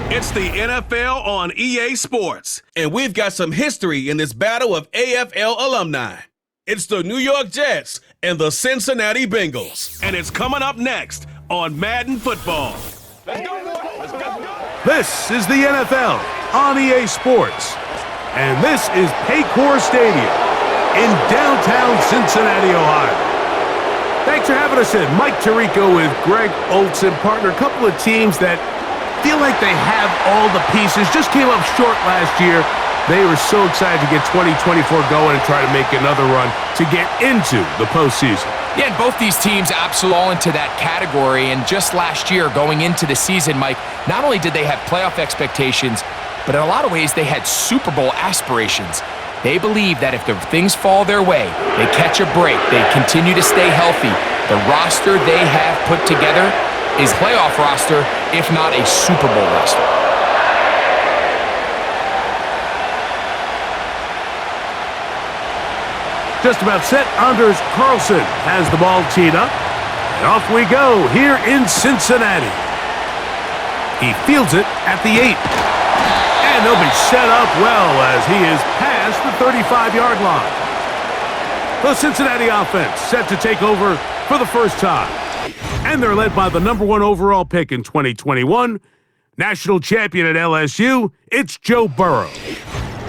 It's the NFL on EA Sports, and we've got some history in this battle of AFL alumni. It's the New York Jets and the Cincinnati Bengals, and it's coming up next on Madden Football. Let's go, boy. Let's go. This is the NFL on EA Sports, and this is Paycor Stadium in downtown Cincinnati, Ohio. Thanks for having us in. Mike Tirico with Greg Olson, partner. A couple of teams that feel like they have all the pieces. Just came up short last year. They were so excited to get 2024 going and try to make another run to get into the postseason. Yeah, and both these teams absolutely fall into that category. And just last year, going into the season, Mike, not only did they have playoff expectations, but in a lot of ways, they had Super Bowl aspirations. They believe that if the things fall their way, they catch a break, they continue to stay healthy, the roster they have put together is a playoff roster, if not a Super Bowl roster. Just about set. Anders Carlson has the ball teed up. And off we go here in Cincinnati. He fields it at the 8. And they'll be set up well as he is past the 35-yard line. The Cincinnati offense set to take over for the first time. And they're led by the #1 overall pick in 2021, national champion at LSU, it's Joe Burrow.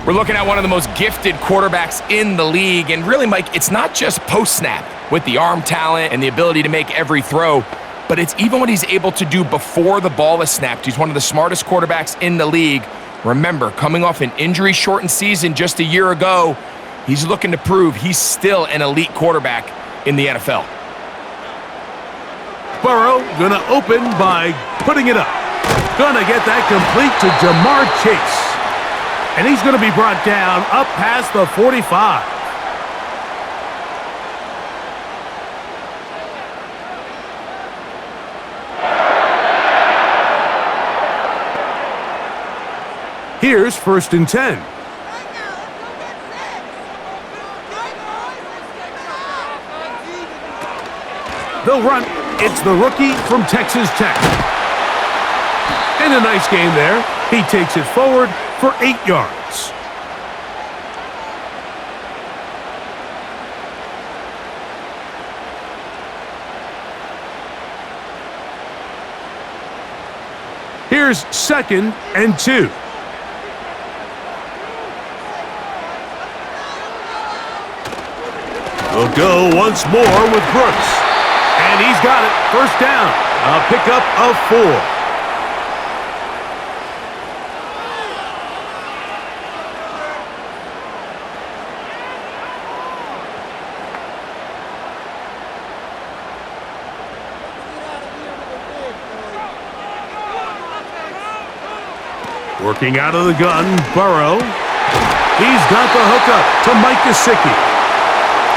We're looking at one of the most gifted quarterbacks in the league. And really, Mike, it's not just post-snap with the arm talent and the ability to make every throw, but it's even what he's able to do before the ball is snapped. He's one of the smartest quarterbacks in the league. Remember, coming off an injury-shortened season just a year ago, he's looking to prove he's still an elite quarterback in the NFL. Burrow gonna open by putting it up. Gonna get that complete to Jamar Chase. And he's gonna be brought down up past the 45. Here's 1st and 10. They'll run. It's the rookie from Texas Tech. And a nice game there. He takes it forward for 8 yards. Here's 2nd and 2. We'll go once more with Brooks. And he's got it. First down. A pickup of 4. Working out of the gun, Burrow. He's got the hookup to Mike Gesicki.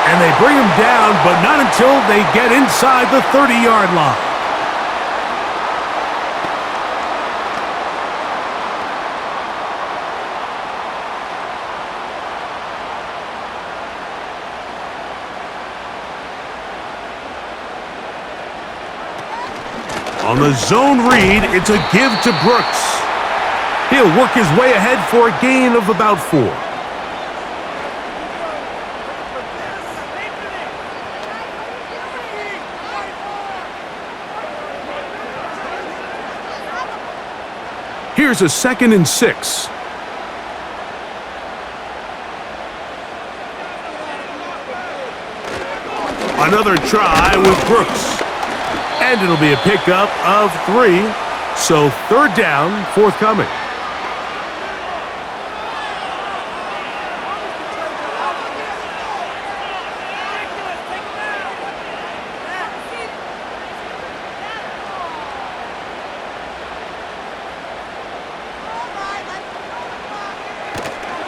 And they bring him down, but not until they get inside the 30-yard line. On the zone read, it's a give to Brooks. He'll work his way ahead for a gain of about 4. Here's a 2nd and 6. Another try with Brooks. And it'll be a pickup of 3. So 3rd down, forthcoming.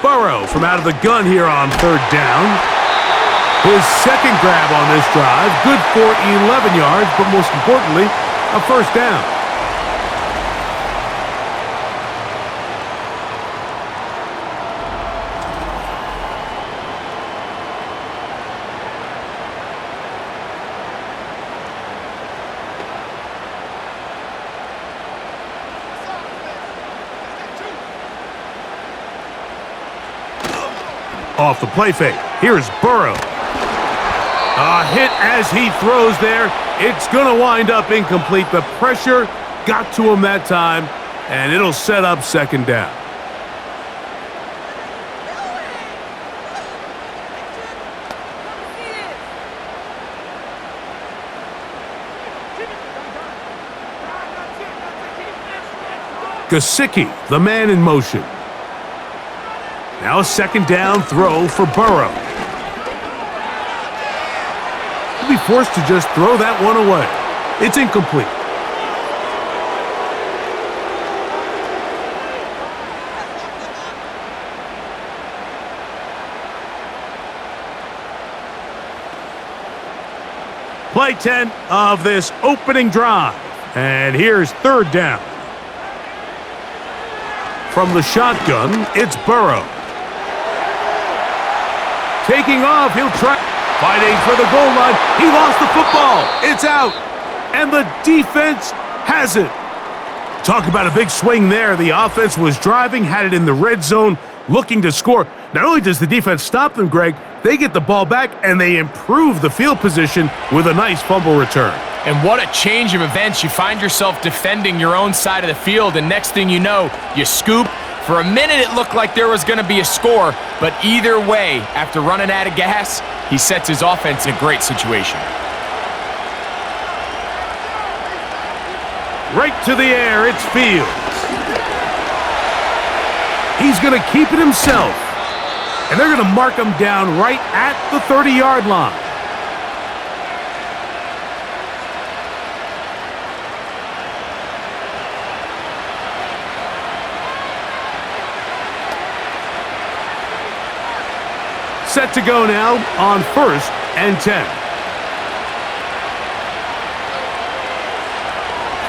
Burrow from out of the gun here on 3rd down. His 2nd grab on this drive, good for 11 yards, but most importantly, a first down. off the play fake. Here's Burrow. A hit as he throws there. It's going to wind up incomplete. The pressure got to him that time, and it'll set up second down. Gesicki, the man in motion. Now a second down throw for Burrow. He'll be forced to just throw that one away. It's incomplete. Play 10 of this opening drive. And here's third down. From the shotgun, it's Burrow. Taking off, he'll try. Fighting for the goal line. He lost the football. It's out. And the defense has it. Talk about a big swing there. The offense was driving, had it in the red zone, looking to score. Not only does the defense stop them, Greg, they get the ball back and they improve the field position with a nice fumble return. And what a change of events. You find yourself defending your own side of the field, and next thing you know, you scoop. For a minute, it looked like there was going to be a score, but either way, after running out of gas, he sets his offense in a great situation. Right to the air, it's Fields. He's going to keep it himself, and they're going to mark him down right at the 30-yard line. Set to go now on 1st and 10.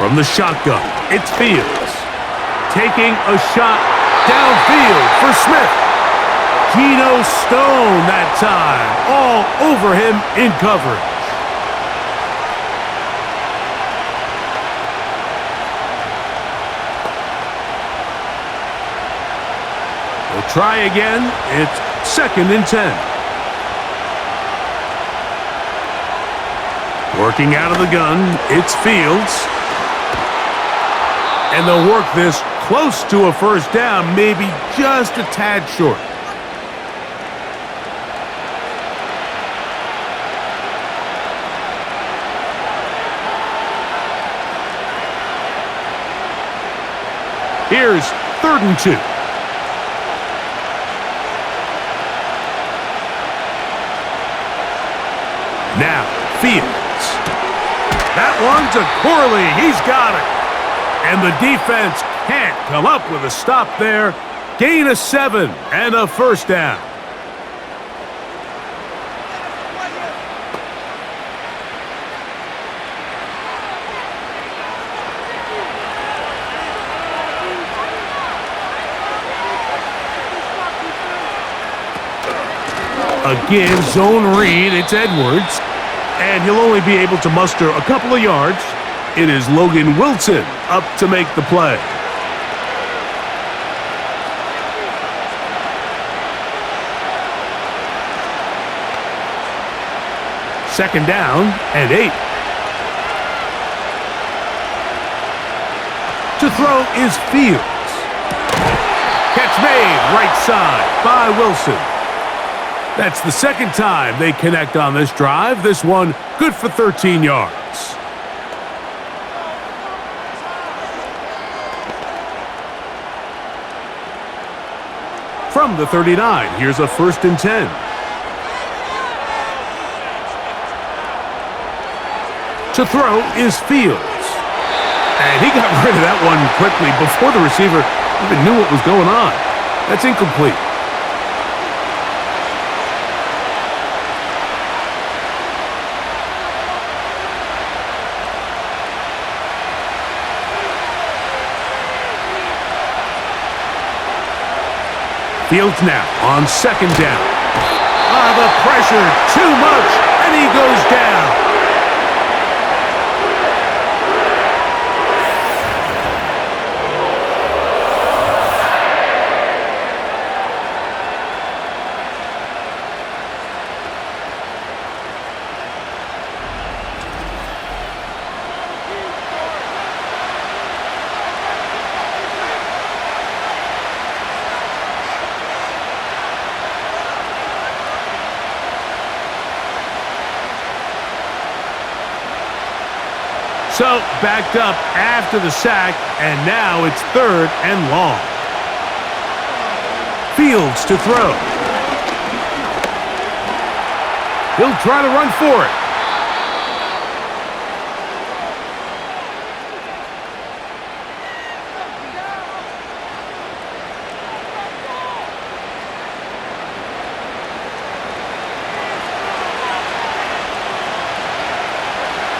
From the shotgun, it's Fields. Taking a shot downfield for Smith. Geno Stone that time, all over him in coverage. We'll try again. It's 2nd and 10. Working out of the gun, it's Fields. And they'll work this close to a first down, maybe just a tad short. Here's 3rd and 2. Now, Fields. That one to Corley. He's got it. And the defense can't come up with a stop there. Gain of 7 and a first down. Again, zone read, it's Edwards. And he'll only be able to muster a couple of yards. It is Logan Wilson up to make the play. Second down and 8. To throw is Fields. Catch made, right side by Wilson. That's the second time they connect on this drive. This one good for 13 yards. From the 39, here's a 1st and 10. To throw is Fields. And he got rid of that one quickly before the receiver even knew what was going on. That's incomplete. Fields now on 2nd down. The pressure, too much, and he goes down. So, backed up after the sack, and now it's 3rd and long. Fields to throw. He'll try to run for it.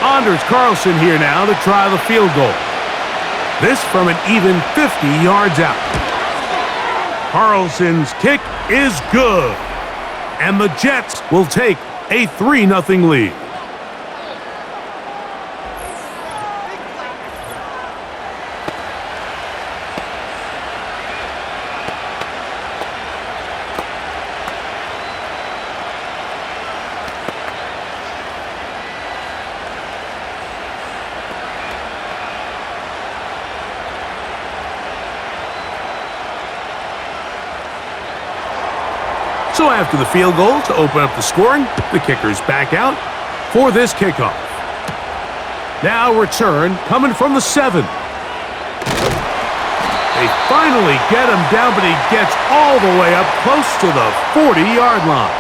Anders Carlson here now to try the field goal. This from an even 50 yards out. Carlson's kick is good. And the Jets will take a 3-0 lead. So after the field goal to open up the scoring, the kicker's back out for this kickoff. Now return coming from the 7. They finally get him down, but he gets all the way up close to the 40-yard line.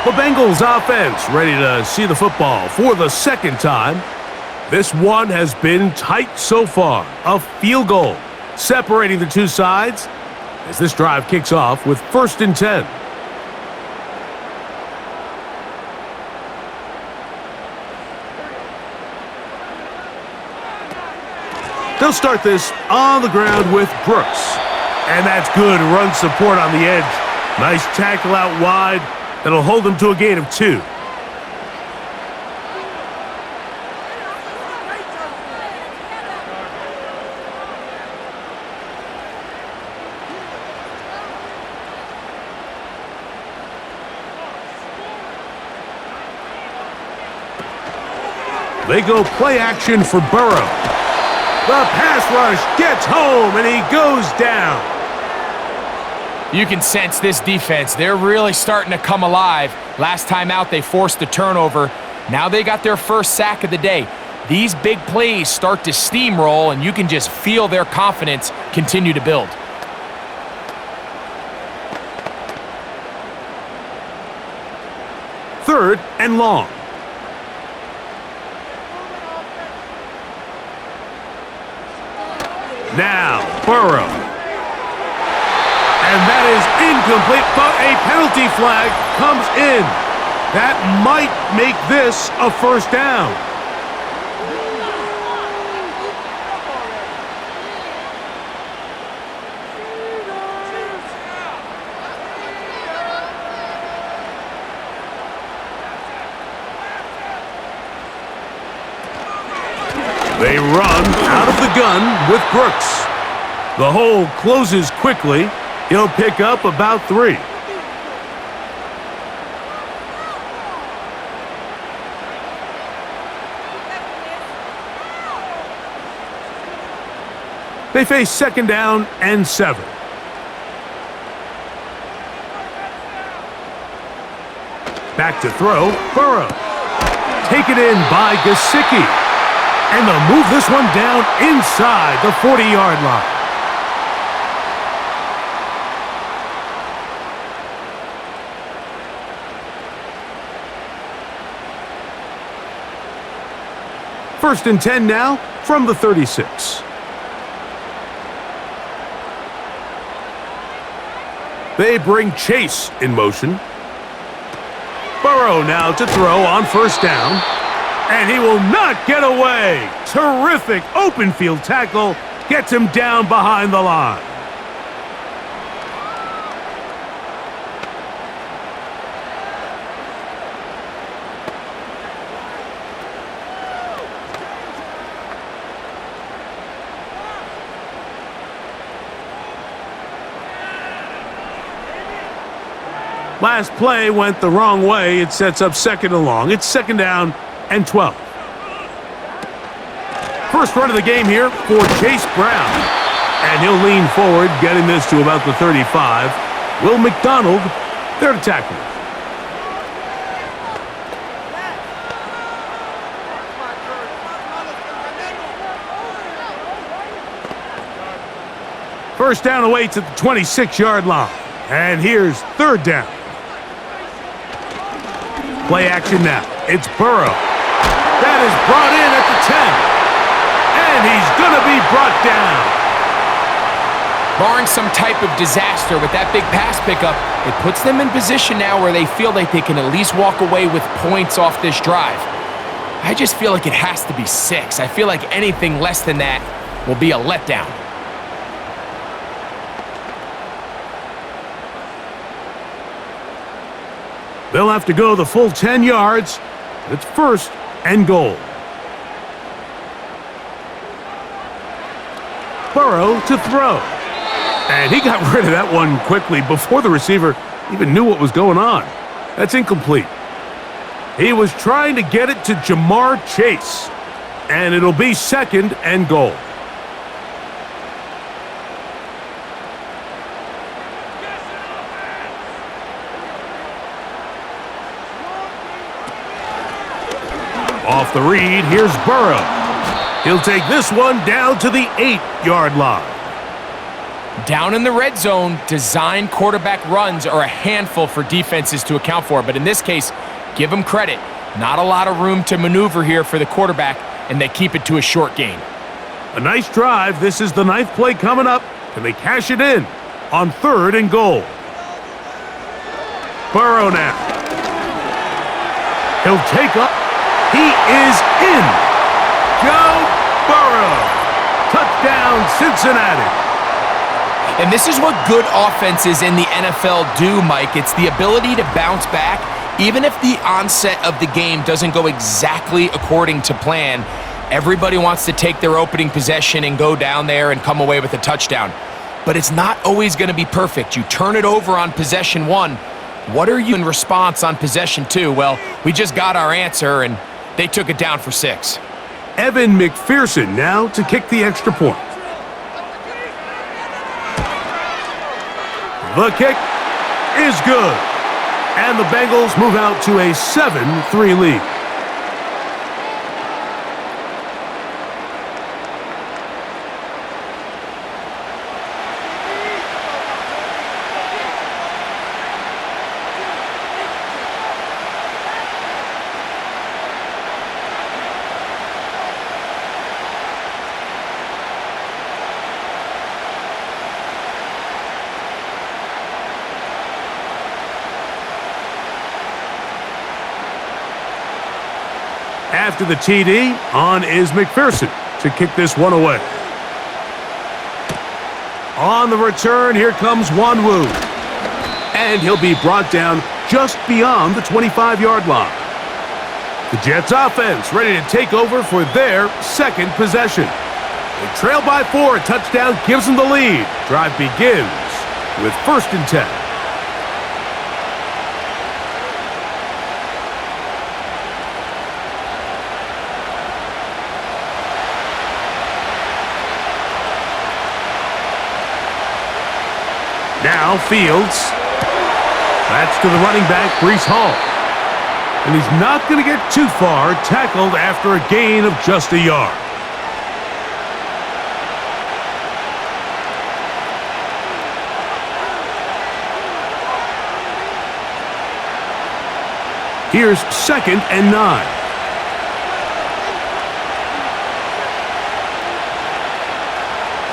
The Bengals offense ready to see the football for the second time. This one has been tight so far. A field goal separating the two sides as this drive kicks off with 1st and 10. They'll start this on the ground with Brooks. And that's good run support on the edge. Nice tackle out wide. That'll hold them to a gain of 2. They go play action for Burrow. The pass rush gets home, and he goes down. You can sense this defense. They're really starting to come alive. Last time out, they forced the turnover. Now they got their first sack of the day. These big plays start to steamroll, and you can just feel their confidence continue to build. Third and long. Now, Burrow. And that is incomplete, but a penalty flag comes in. That might make this a 1st down. They run out of the gun with Brooks. The hole closes quickly. He'll pick up about 3. They face 2nd down and 7. Back to throw, Burrow. Taken in by Gesicki. And they'll move this one down inside the 40-yard line. First and 10 now from the 36. They bring Chase in motion. Burrow now to throw on 1st down. And he will not get away. Terrific open field tackle. Gets him down behind the line. Last play went the wrong way. It sets up 2nd and long. It's 2nd down and 12. First run of the game here for Chase Brown. And he'll lean forward, getting this to about the 35. Will McDonald there to tackle. First down awaits at the 26-yard line. And here's third down. Play action now. It's Burrow. That is brought in at the 10. And he's going to be brought down. Barring some type of disaster with that big pass pickup, it puts them in position now where they feel like they can at least walk away with points off this drive. I just feel like it has to be 6. I feel like anything less than that will be a letdown. They'll have to go the full 10 yards. It's first and goal. Burrow to throw. And he got rid of that one quickly before the receiver even knew what was going on. That's incomplete. He was trying to get it to Jamar Chase. And it'll be second and goal. Off the read, here's Burrow. He'll take this one down to the 8-yard line. Down in the red zone, design quarterback runs are a handful for defenses to account for. But in this case, give them credit. Not a lot of room to maneuver here for the quarterback, and they keep it to a short gain. A nice drive. This is the 9th play coming up. Can they cash it in on third and goal? Burrow now. He'll take up. He is in. Joe Burrow. Touchdown, Cincinnati. And this is what good offenses in the NFL do, Mike. It's the ability to bounce back, even if the onset of the game doesn't go exactly according to plan. Everybody wants to take their opening possession and go down there and come away with a touchdown. But it's not always going to be perfect. You turn it over on possession 1. What are you in response on possession 2? Well, we just got our answer, and they took it down for 6. Evan McPherson now to kick the extra point. The kick is good. And the Bengals move out to a 7-3 lead. After the TD, on is McPherson to kick this one away. On the return, here comes Wanwu. And he'll be brought down just beyond the 25-yard line. The Jets offense ready to take over for their second possession. They trail by 4, a touchdown gives them the lead. Drive begins with 1st and 10. Now Fields. That's to the running back, Breece Hall. And he's not going to get too far, tackled after a gain of just a yard. Here's 2nd and 9.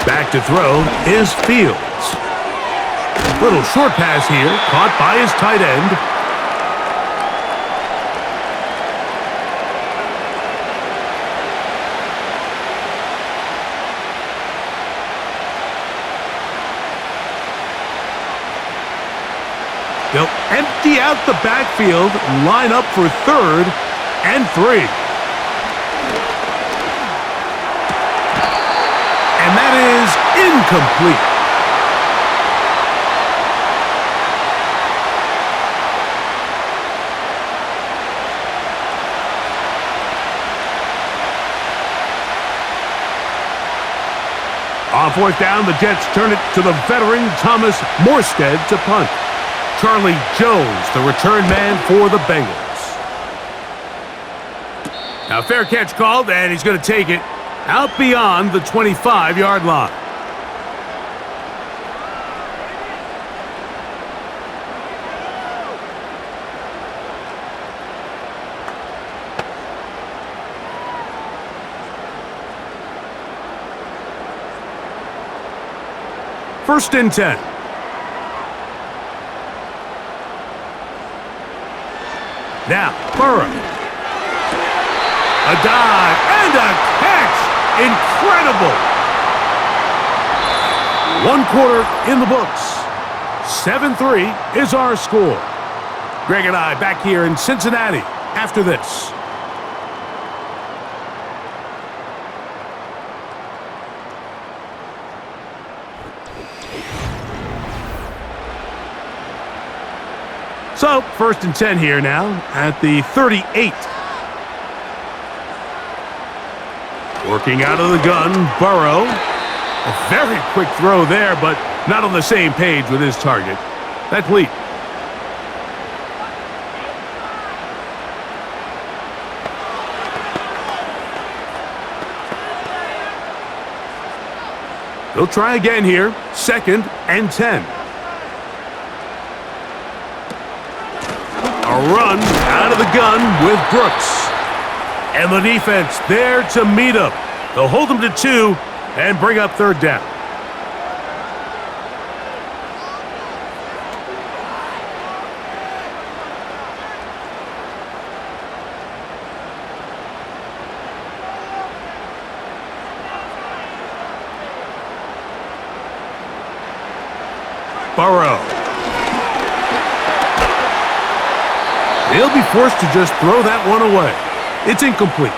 Back to throw is Fields. Little short pass here, caught by his tight end. They'll empty out the backfield, line up for 3rd and 3. And that is incomplete. On 4th down, the Jets turn it to the veteran Thomas Morstead to punt. Charlie Jones, the return man for the Bengals. Now fair catch called, and he's going to take it out beyond the 25-yard line. First and 10. Now, Burrow. A dive and a catch. Incredible. 1 quarter in the books. 7-3 is our score. Greg and I back here in Cincinnati after this. So, first and 10 here now at the 38. Working out of the gun, Burrow. A very quick throw there, but not on the same page with his target. That's complete. They'll try again here. 2nd and 10. A run out of the gun with Brooks. And the defense there to meet him. They'll hold him to 2 and bring up 3rd down. Burrow. They'll be forced to just throw that one away. It's incomplete.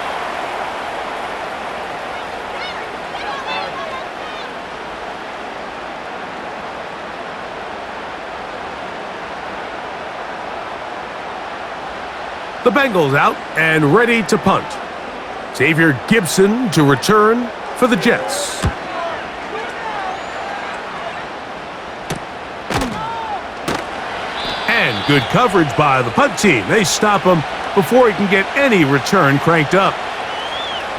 The Bengals out and ready to punt. Xavier Gibson to return for the Jets. And good coverage by the punt team. They stop him before he can get any return cranked up.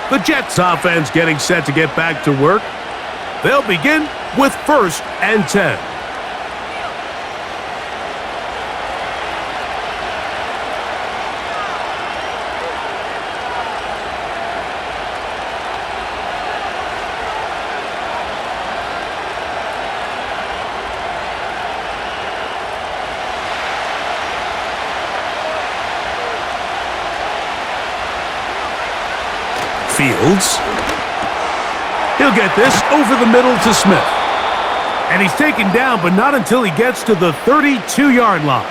The Jets offense getting set to get back to work. They'll begin with 1st and 10. Fields. He'll get this over the middle to Smith. And he's taken down, but not until he gets to the 32-yard line.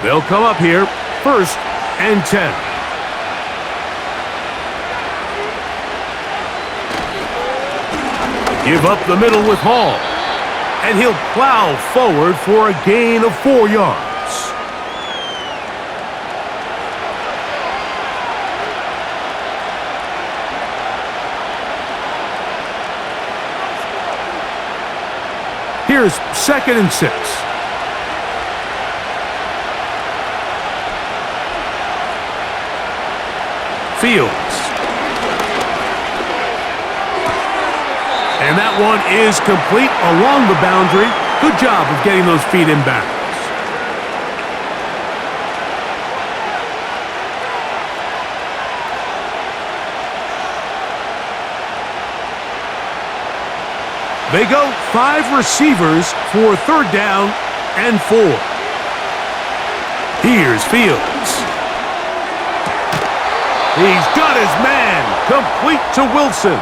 They'll come up here, 1st and 10. Give up the middle with Hall. And he'll plow forward for a gain of 4 yards. Here's 2nd and 6. Fields. And that one is complete along the boundary. Good job of getting those feet in bounds. They go 5 receivers for 3rd down and 4. Here's Fields. He's got his man complete to Wilson.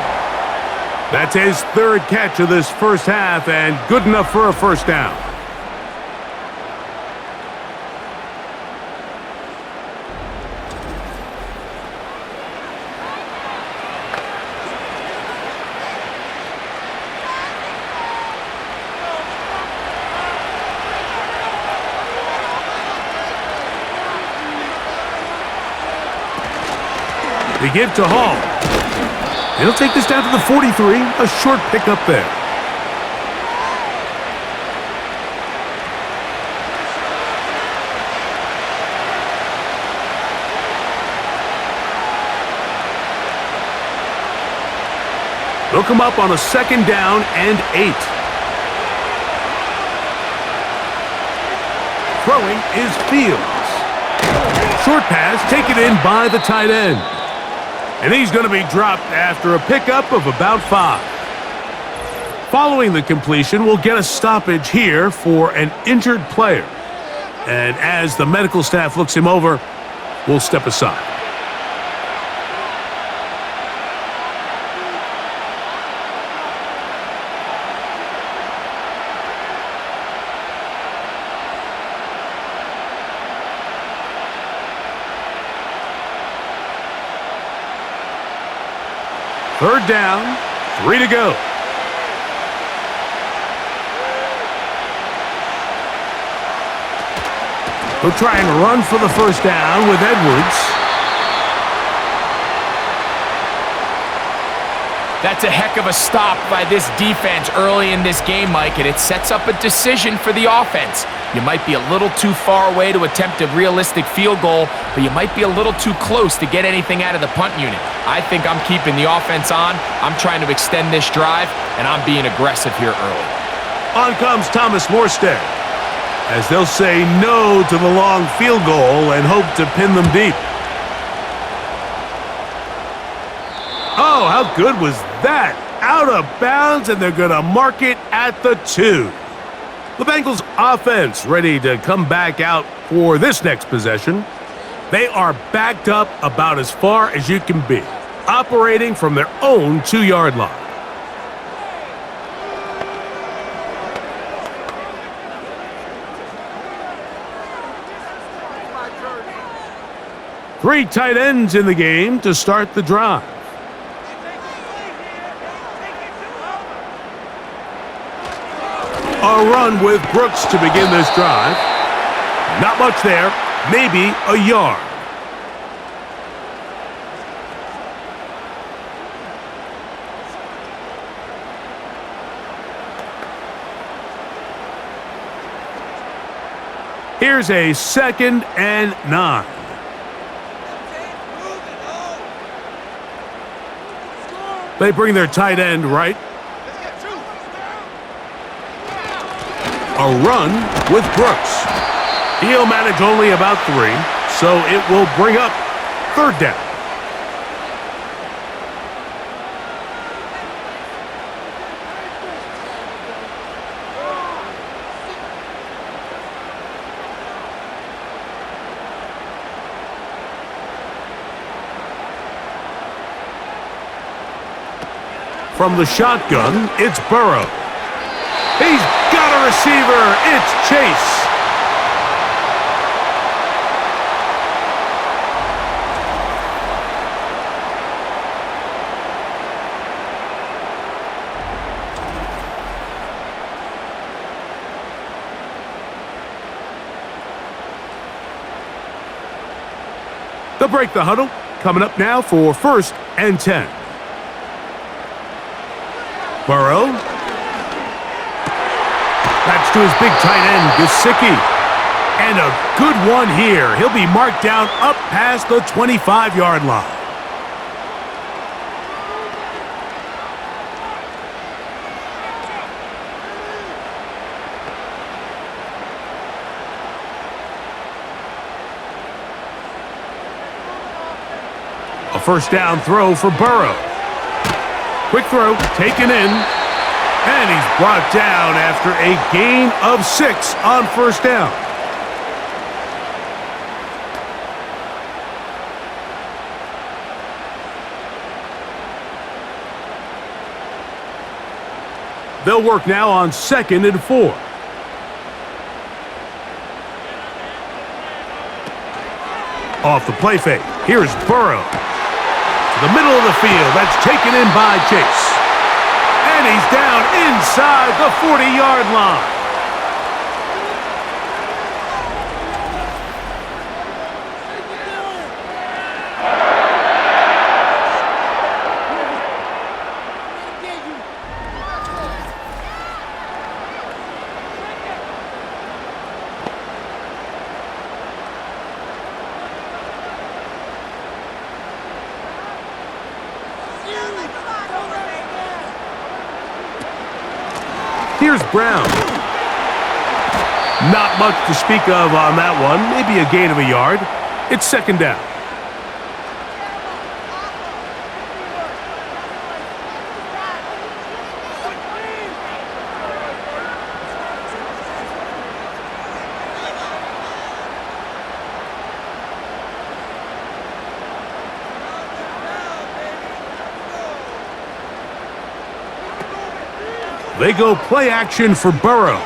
That's his 3rd catch of this first half and good enough for a 1st down. They give to Hall. He'll take this down to the 43, a short pickup there. They'll come up on a 2nd down and 8. Throwing is Fields. Short pass taken in by the tight end. And he's going to be dropped after a pickup of about 5. Following the completion, we'll get a stoppage here for an injured player. And as the medical staff looks him over, we'll step aside. Third down, 3 to go. He'll try and run for the first down with Edwards. That's a heck of a stop by this defense early in this game, Mike, and it sets up a decision for the offense. You might be a little too far away to attempt a realistic field goal, but you might be a little too close to get anything out of the punt unit. I think I'm keeping the offense on. I'm trying to extend this drive, and I'm being aggressive here early. On comes Thomas Morstead, as they'll say no to the long field goal and hope to pin them deep. Oh, how good was that? Out of bounds, and they're going to mark it at the 2. The Bengals offense ready to come back out for this next possession. They are backed up about as far as you can be, operating from their own 2-yard line. Three tight ends in the game to start the drive. A run with Brooks to begin this drive. Not much there, maybe a yard. Here's a 2nd and 9. They bring their tight end right. A run with Brooks. He'll manage only about 3, so it will bring up 3rd down. From the shotgun, it's Burrow. He's got a receiver. It's Chase. They'll break the huddle. Coming up now for 1st and 10. Burrow. That's to his big tight end, Gesicki. And a good one here. He'll be marked down up past the 25-yard line. A first down throw for Burrow. Quick throw, taken in, and he's brought down after a gain of 6 on 1st down. They'll work now on 2nd and 4. Off the play fake, here's Burrow. The middle of the field, that's taken in by Chase. And he's down inside the 40-yard line. Here's Brown. Not much to speak of on that one. Maybe a gain of a yard. It's second down. They go play action for Burrow.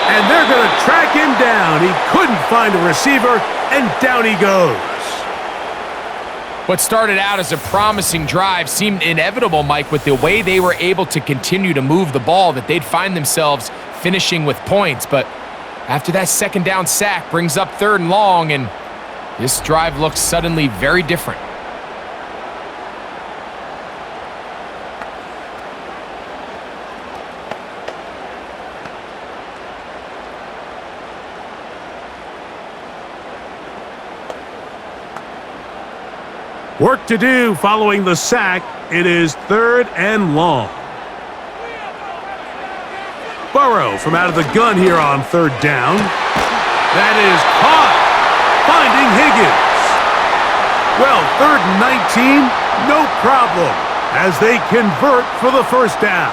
And they're going to track him down. He couldn't find a receiver, and down he goes. What started out as a promising drive seemed inevitable, Mike, with the way they were able to continue to move the ball, that they'd find themselves finishing with points. But after that second down sack brings up third and long, and this drive looks suddenly very different. Work to do following the sack. It is third and long. Burrow from out of the gun here on third down. That is caught. Finding Higgins. Well, third and 19, no problem, as they convert for the first down.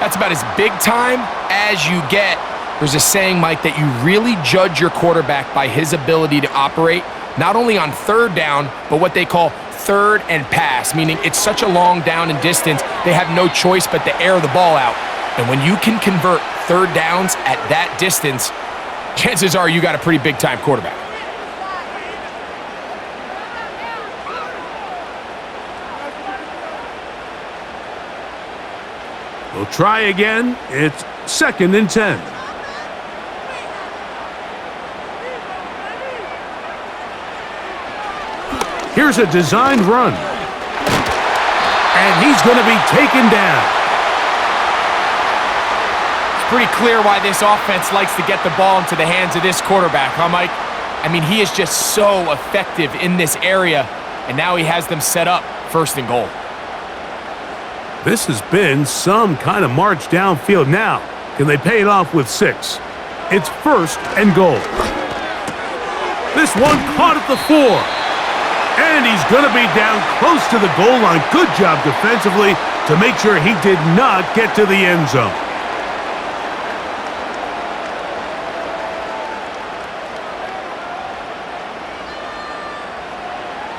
That's about as big time as you get. There's a saying, Mike, that you really judge your quarterback by his ability to operate not only on third down, but what they call third and pass, meaning it's such a long down and distance, they have no choice but to air the ball out. And when you can convert third downs at that distance, chances are you got a pretty big-time quarterback. We'll try again. It's second and 10. Here's a designed run. And he's going to be taken down. It's pretty clear why this offense likes to get the ball into the hands of this quarterback, huh, Mike? I mean, he is just so effective in this area, and now he has them set up first and goal. This has been some kind of march downfield now. Can they pay it off with 6? It's first and goal. This one caught at the 4. And he's going to be down close to the goal line. Good job defensively to make sure he did not get to the end zone.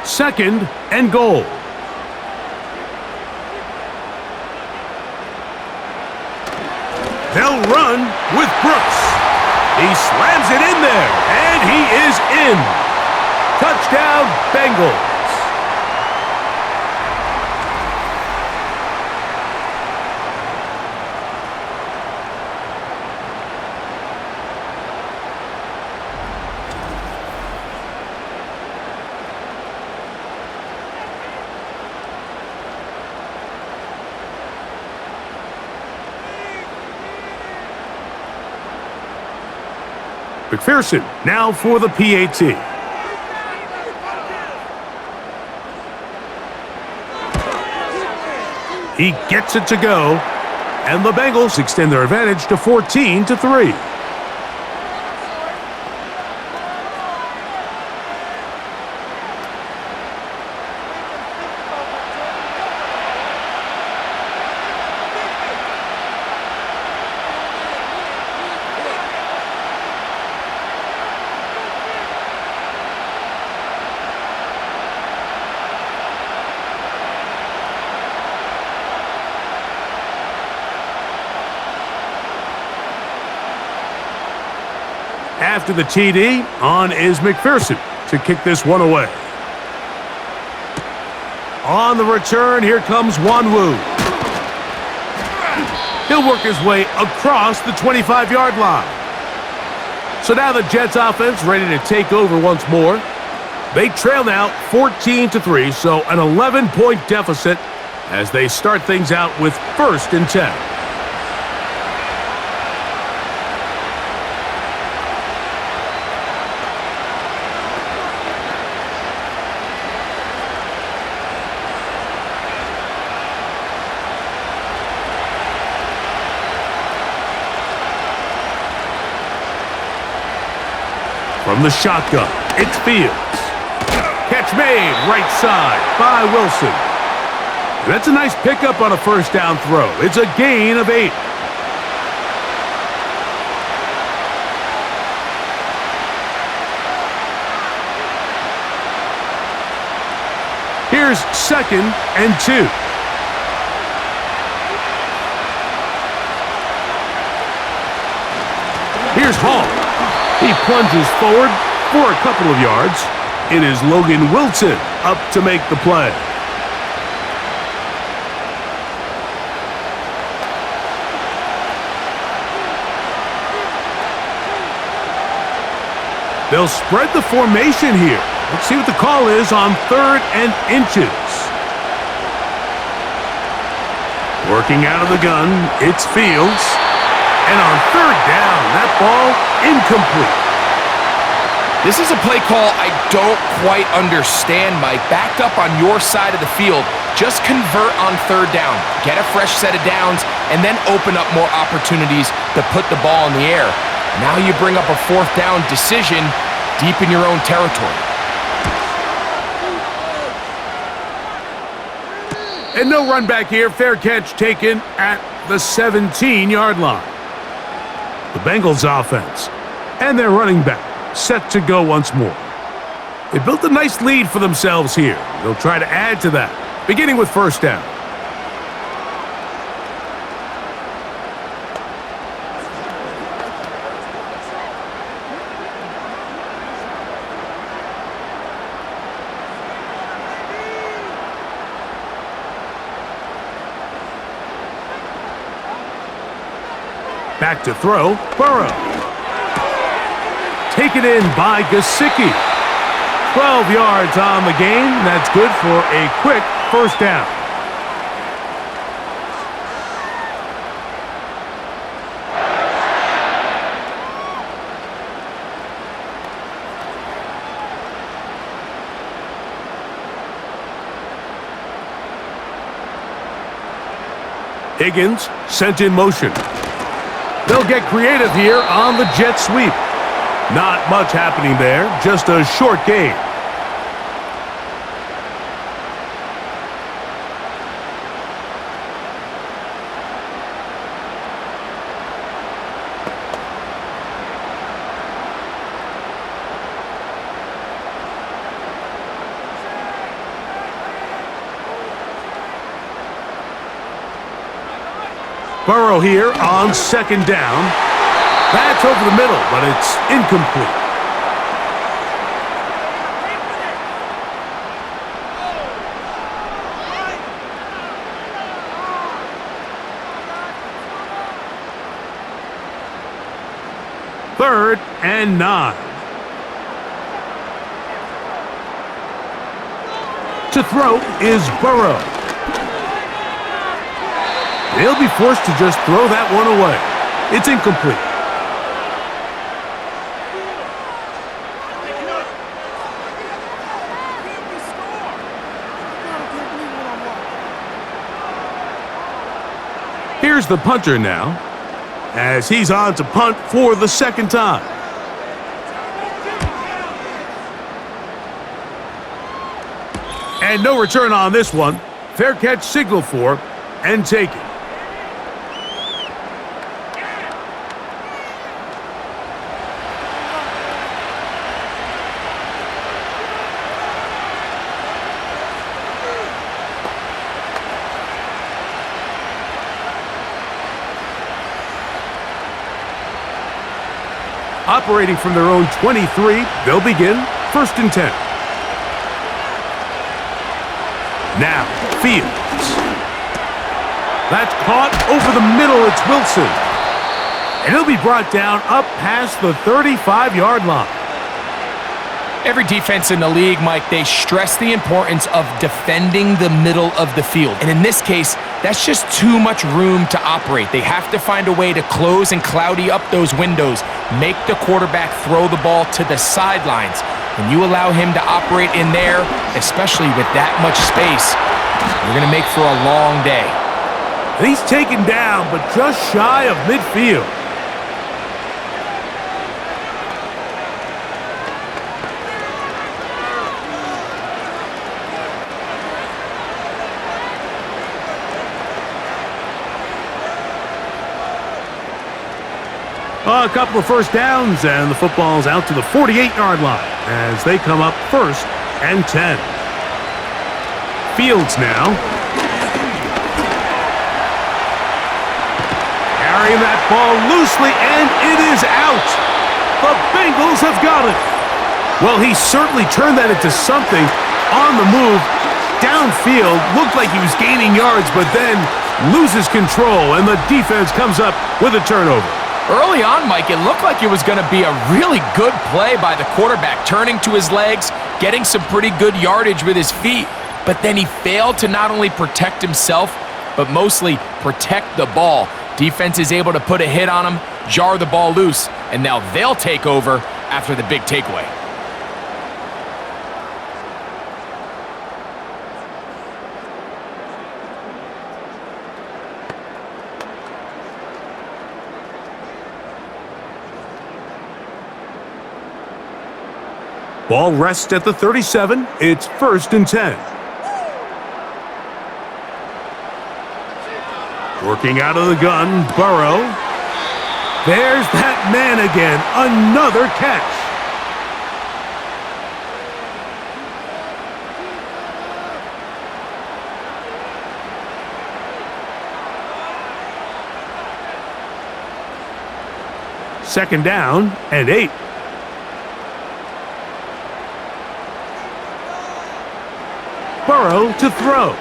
Second and goal. They'll run with Brooks. He slams it in there, and he is in. Touchdown, Bengals. McPherson now for the PAT. He gets it to go, and the Bengals extend their advantage to 14-3. After the TD, on is McPherson to kick this one away. On the return, here comes Wanwu. He'll work his way across the 25-yard line. So now the Jets offense ready to take over once more. They trail now 14-3, so an 11-point deficit as they start things out with first and 10. From the shotgun, it's Fields. Catch made, right side by Wilson. That's a nice pickup on a first down throw. It's a gain of 8. Here's 2nd and 2. Here's Hall. He plunges forward for a couple of yards. It is Logan Wilson up to make the play. They'll spread the formation here. Let's see what the call is on 3rd and inches. Working out of the gun, it's Fields. And on 3rd down, that ball incomplete. This is a play call I don't quite understand, Mike. Backed up on your side of the field, just convert on 3rd down. Get a fresh set of downs, and then open up more opportunities to put the ball in the air. Now you bring up a 4th down decision deep in your own territory. And no run back here. Fair catch taken at the 17-yard line. The Bengals offense and their running back set to go once more. They built a nice lead for themselves here. They'll try to add to that, beginning with 1st down. Back to throw, Burrow. Taken in by Gesicki. 12 yards on the game. That's good for a quick 1st down. Higgins sent in motion. They'll get creative here on the jet sweep. Not much happening there, just a short gain. Burrow here on 2nd down. That's over the middle, but it's incomplete. Third and 9. To throw is Burrow. They'll be forced to just throw that one away. It's incomplete. Here's the punter now, as he's on to punt for the 2nd time. And no return on this one. Fair catch signaled for and taken. Operating from their own 23, they'll begin 1st and 10. Now, Fields. That's caught over the middle. It's Wilson. And he'll be brought down up past the 35-yard line. Every defense in the league, Mike, they stress the importance of defending the middle of the field. And in this case, that's just too much room to operate. They have to find a way to close and cloudy up those windows, make the quarterback throw the ball to the sidelines. When you allow him to operate in there, especially with that much space, you're going to make for a long day. And he's taken down, but just shy of midfield. A couple of first downs, and the football's out to the 48-yard line as they come up 1st and 10. Fields now. Carrying that ball loosely, and it is out. The Bengals have got it. Well, he certainly turned that into something on the move. Downfield, looked like he was gaining yards, but then loses control, and the defense comes up with a turnover. Early on, Mike, it looked like it was going to be a really good play by the quarterback, turning to his legs, getting some pretty good yardage with his feet, but then he failed to not only protect himself, but mostly protect the ball. Defense is able to put a hit on him, jar the ball loose, and now they'll take over after the big takeaway. Ball rests at the 37. It's 1st and 10. Working out of the gun, Burrow. There's that man again. Another catch. Second down and 8. Burrow to throw.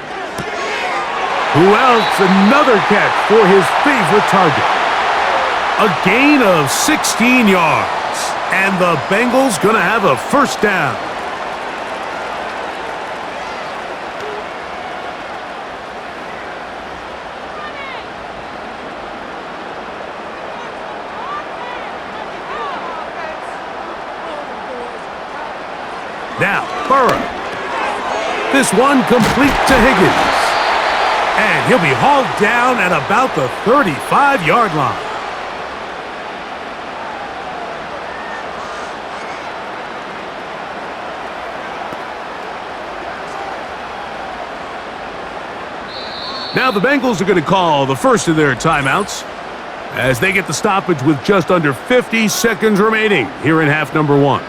Who else? Another catch for his favorite target. A gain of 16 yards. And the Bengals gonna have a first down. Now, Burrow. This one complete to Higgins. And he'll be hauled down at about the 35-yard line. Now the Bengals are going to call the first of their timeouts as they get the stoppage with just under 50 seconds remaining here in half number 1.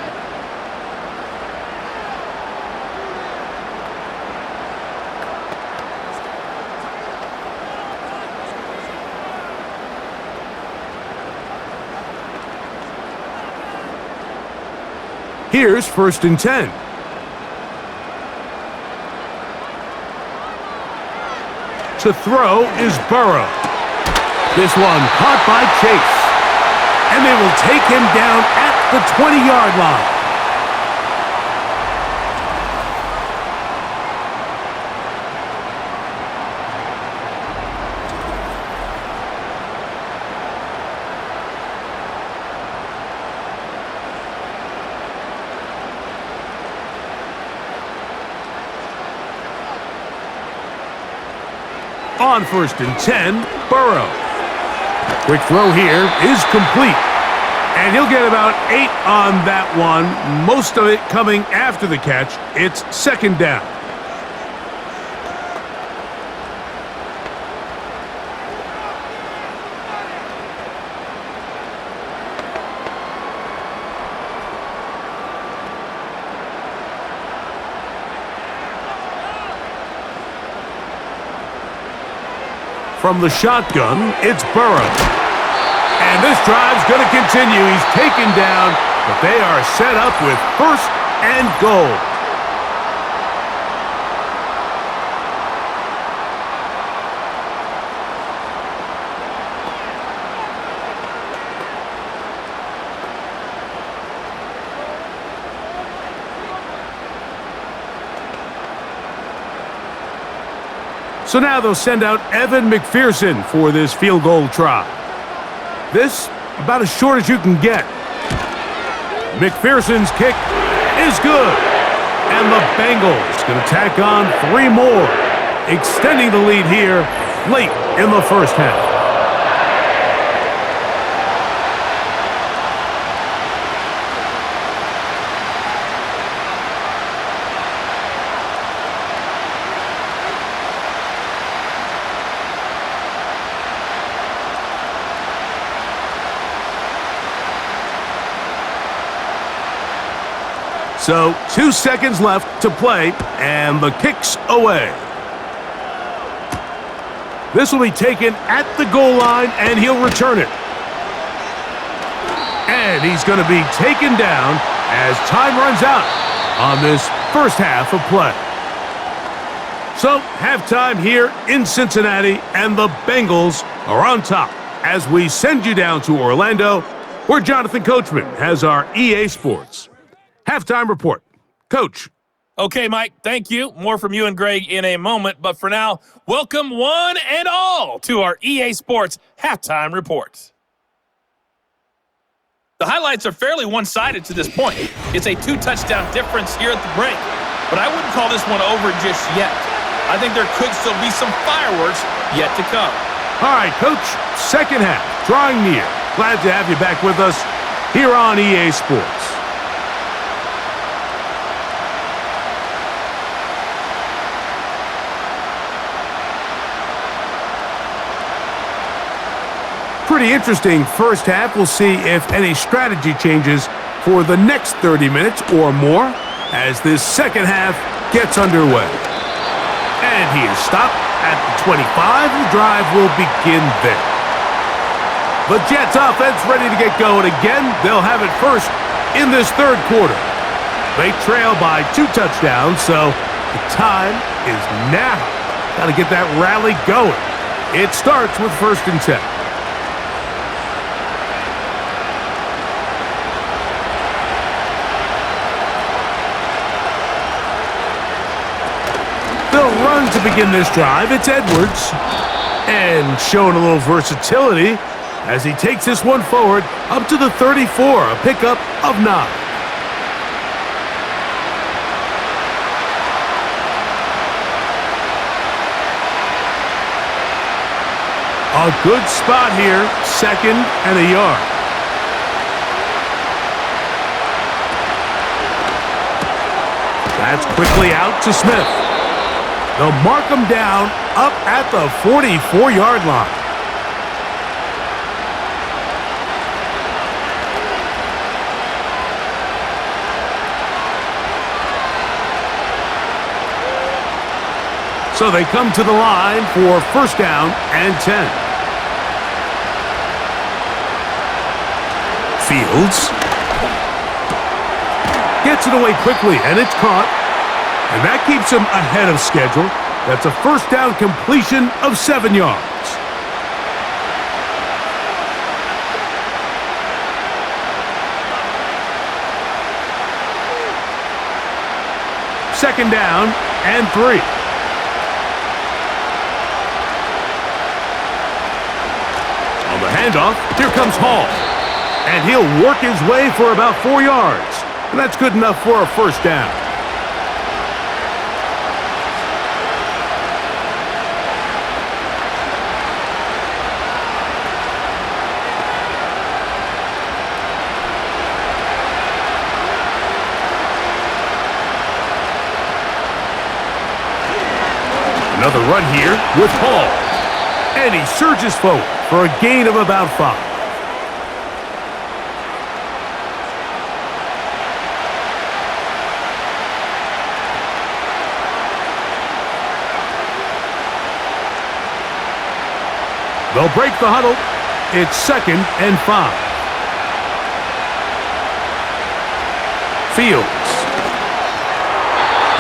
Here's 1st and 10. To throw is Burrow. This one caught by Chase. And they will take him down at the 20-yard line. On 1st and 10, Burrow. Quick throw here is complete. And he'll get about 8 on that one, most of it coming after the catch. It's 2nd down. From the shotgun, it's Burrow. And this drive's going to continue. He's taken down, but they are set up with 1st and goal. So now they'll send out Evan McPherson for this field goal try. This, about as short as you can get. McPherson's kick is good. And the Bengals going to tack on 3 more, extending the lead here late in the first half. So 2 seconds left to play, and the kick's away. This will be taken at the goal line, and he'll return it. And he's going to be taken down as time runs out on this first half of play. So, halftime here in Cincinnati, and the Bengals are on top as we send you down to Orlando, where Jonathan Coachman has our EA Sports halftime report. Coach. Okay, Mike, thank you. More from you and Greg in a moment, but for now, welcome one and all to our EA Sports halftime report. The highlights are fairly one-sided to this point. It's a 2-touchdown difference here at the break, but I wouldn't call this one over just yet. I think there could still be some fireworks yet to come. All right, Coach, second half, drawing near. Glad to have you back with us here on EA Sports. Pretty interesting first half. We'll see if any strategy changes for the next 30 minutes or more as this second half gets underway. And he is stopped at the 25. The drive will begin there. The Jets offense ready to get going again. They'll have it first in this third quarter. They trail by 2 touchdowns, so the time is now. Got to get that rally going. It starts with 1st and 10. They'll run to begin this drive. It's Edwards. And showing a little versatility as he takes this one forward up to the 34, a pickup of 9. A good spot here, 2nd and a yard. That's quickly out to Smith. They'll mark him down up at the 44-yard line. So they come to the line for 1st down and 10. Fields gets it away quickly, and it's caught. And that keeps him ahead of schedule. That's a 1st down completion of 7 yards. Second down and 3. On the handoff, here comes Hall. And he'll work his way for about 4 yards. And that's good enough for a 1st down. Another run here with Hall. And he surges forward for a gain of about 5. They'll break the huddle. It's 2nd and 5. Fields.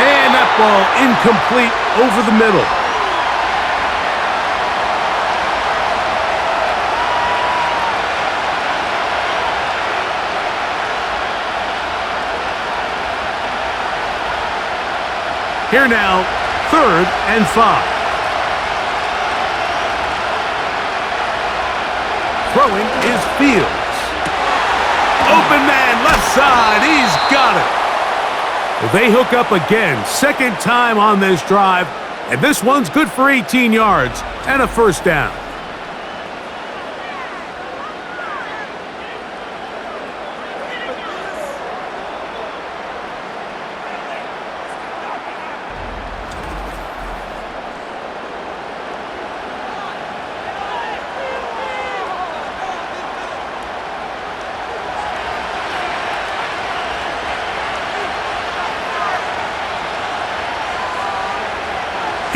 And that ball incomplete over the middle. Here now, 3rd and 5. Throwing is Fields. Open man, left side. He's got it. Well, they hook up again. 2nd time on this drive. And this one's good for 18 yards and a 1st down.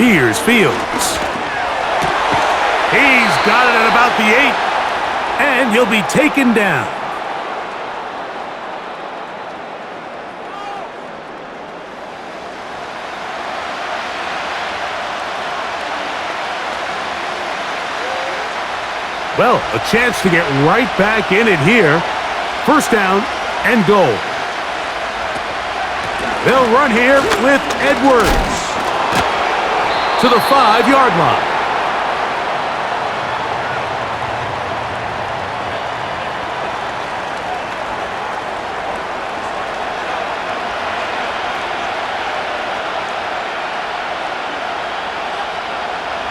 Here's Fields. He's got it at about the 8, and he'll be taken down. Well, a chance to get right back in it here. First down and goal. They'll run here with Edwards to the 5-yard line.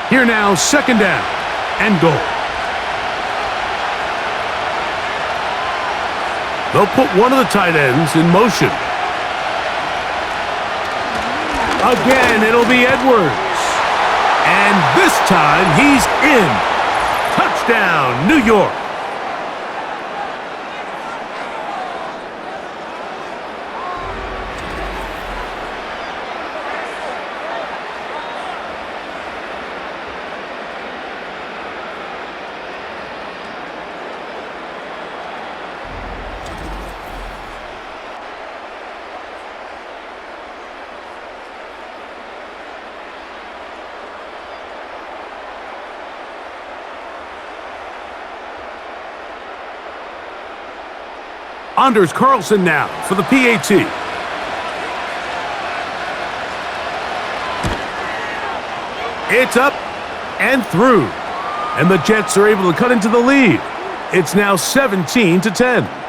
Here now, second down and goal. They'll put one of the tight ends in motion. Again, it'll be Edwards. And this time, he's in. Touchdown, New York. Anders Carlson now for the PAT. It's up and through. And the Jets are able to cut into the lead. It's now 17-10.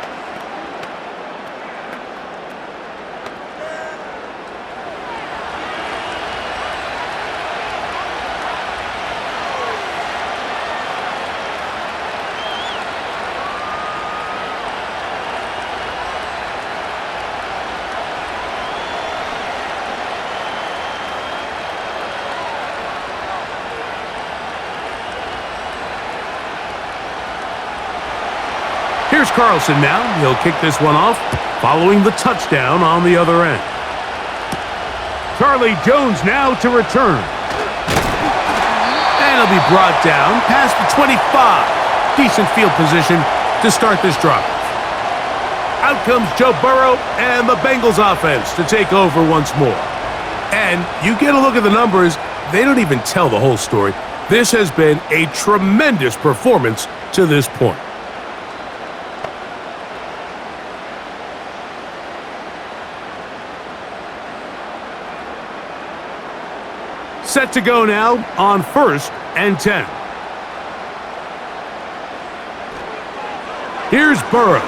Here's Carlson now. He'll kick this one off, following the touchdown on the other end. Charlie Jones now to return. And he'll be brought down past the 25. Decent field position to start this drive. Out comes Joe Burrow and the Bengals offense to take over once more. And you get a look at the numbers, they don't even tell the whole story. This has been a tremendous performance to this point. Set to go now on 1st and 10. Here's Burrow.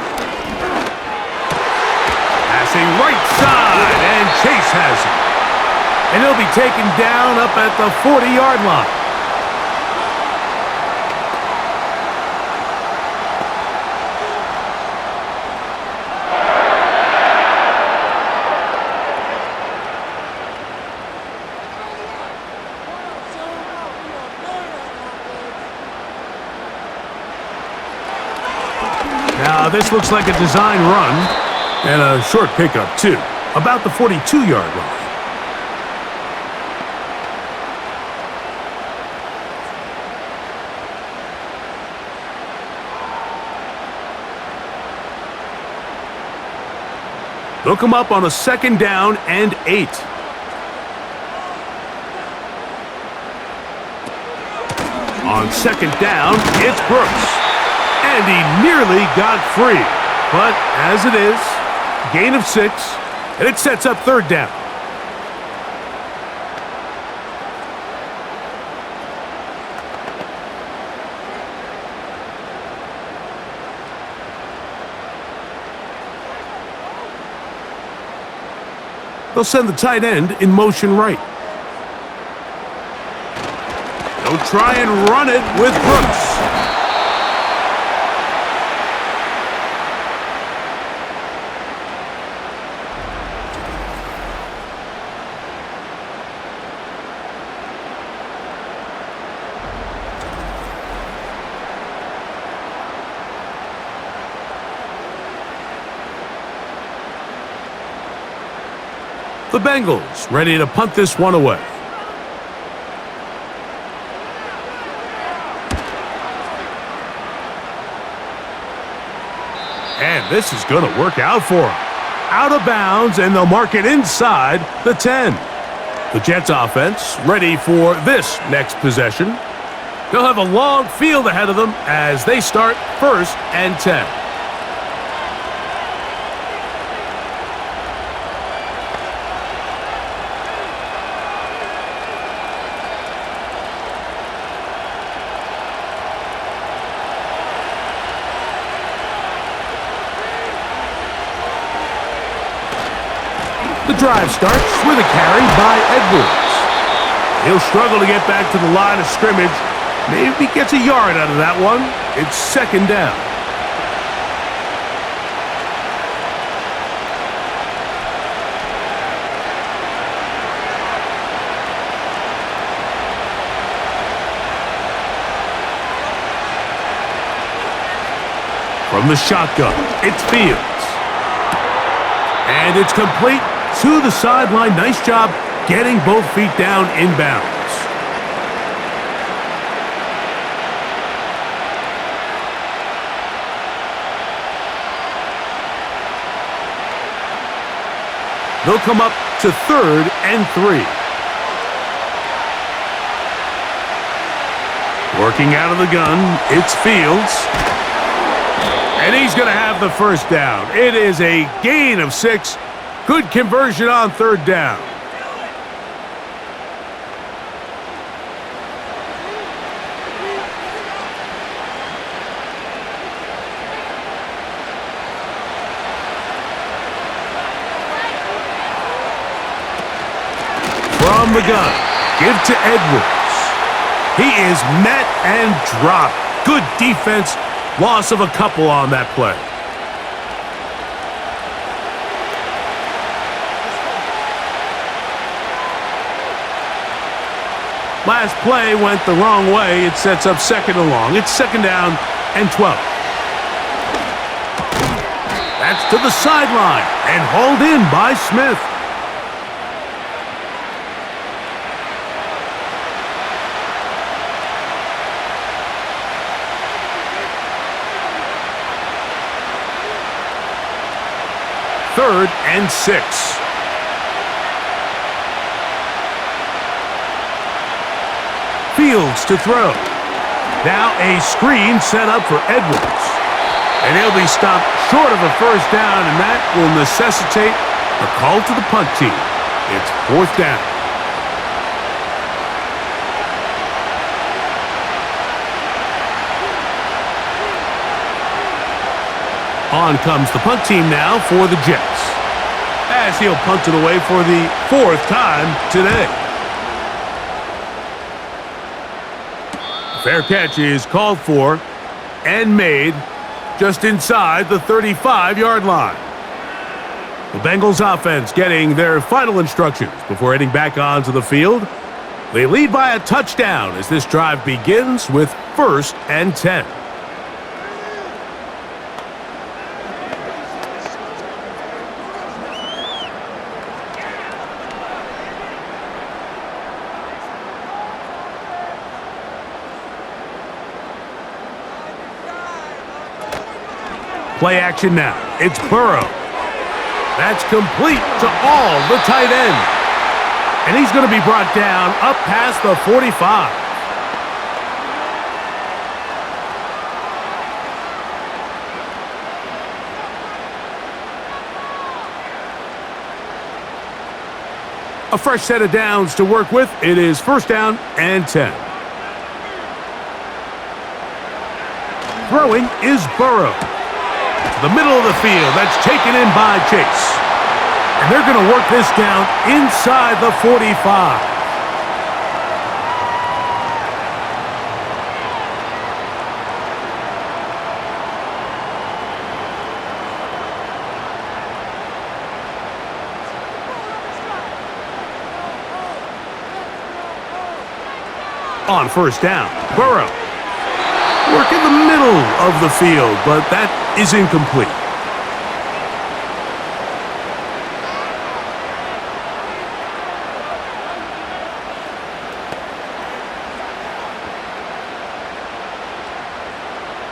Passing right side, and Chase has it. And he'll be taken down up at the 40-yard line. Now, this looks like a design run and a short pickup, too, about the 42-yard line. They'll come up on a 2nd down and 8. On 2nd down, it's Brooks. And he nearly got free. But as it is, gain of 6, and it sets up 3rd down. They'll send the tight end in motion right. They'll try and run it with Brooks. The Bengals ready to punt this one away. And this is going to work out for him. Out of bounds, and they'll mark it inside the 10. The Jets offense ready for this next possession. They'll have a long field ahead of them as they start 1st and 10. The drive starts with a carry by Edwards. He'll struggle to get back to the line of scrimmage. Maybe gets a yard out of that one. It's 2nd down. From the shotgun, it's Fields. And it's complete. To the sideline. Nice job getting both feet down inbounds. They'll come up to 3rd and 3. Working out of the gun, it's Fields. And he's going to have the 1st down. It is a gain of 6. Good conversion on 3rd down. From the gun, give to Edwards. He is met and dropped. Good defense. Loss of a couple on that play. Last play went the wrong way. It sets up 2nd and long. It's 2nd down and 12. That's to the sideline and hauled in by Smith. Third and 6. Fields to throw. Now a screen set up for Edwards. And he'll be stopped short of a 1st down, and that will necessitate a call to the punt team. It's 4th down. On comes the punt team now for the Jets, as he'll punt it away for the 4th time today. Fair catch is called for and made just inside the 35-yard line. The Bengals offense getting their final instructions before heading back onto the field. They lead by a touchdown as this drive begins with 1st and 10. Play action now. It's Burrow. That's complete to all the tight end. And he's going to be brought down up past the 45. A fresh set of downs to work with. It is 1st down and 10. Throwing is Burrow. The middle of the field, that's taken in by Chase. And they're going to work this down inside the 45. On 1st down, Burrow. Work in the middle of the field, but that is incomplete.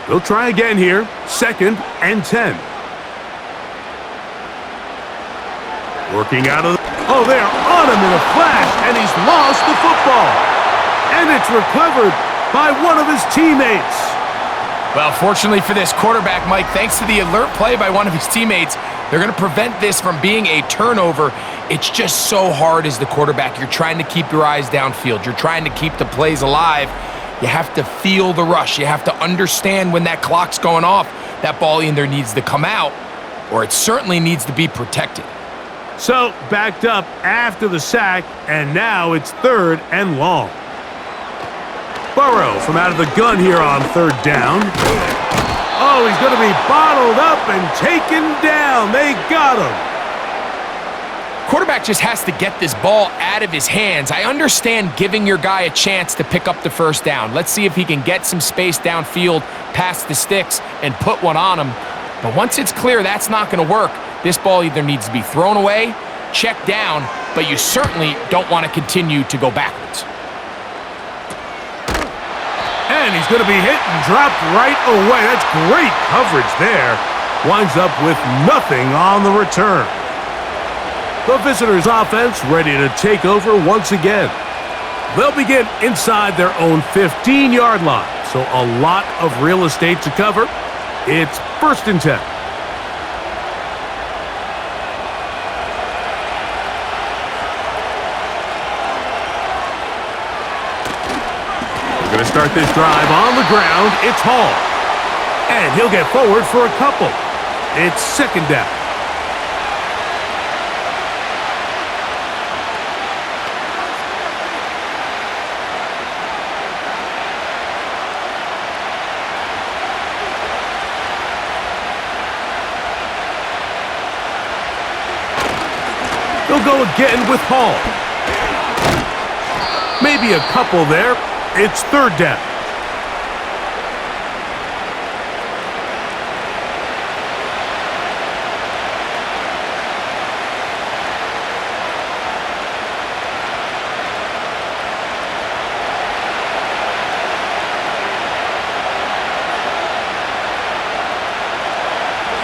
They'll try again here. 2nd and 10. Working out of the... Oh, they're on him in a flash, and he's lost the football. And it's recovered by one of his teammates. Well, fortunately for this quarterback, Mike, thanks to the alert play by one of his teammates, they're going to prevent this from being a turnover. It's just so hard as the quarterback. You're trying to keep your eyes downfield. You're trying to keep the plays alive. You have to feel the rush. You have to understand when that clock's going off. That ball either needs to come out or it certainly needs to be protected. So, backed up after the sack, and now it's 3rd and long. Burrow from out of the gun here on 3rd down. Oh, he's going to be bottled up and taken down. They got him. Quarterback just has to get this ball out of his hands. I understand giving your guy a chance to pick up the 1st down. Let's see if he can get some space downfield past the sticks and put one on him. But once it's clear that's not going to work, this ball either needs to be thrown away, checked down, but you certainly don't want to continue to go backwards. And he's going to be hit and dropped right away. That's great coverage there. Winds up with nothing on the return. The visitors' offense ready to take over once again. They'll begin inside their own 15-yard line, so a lot of real estate to cover. It's 1st and 10. We're going to start this drive on the ground. It's Hall. And he'll get forward for a couple. It's 2nd down. They'll go again with Hall. Maybe a couple there. It's 3rd down.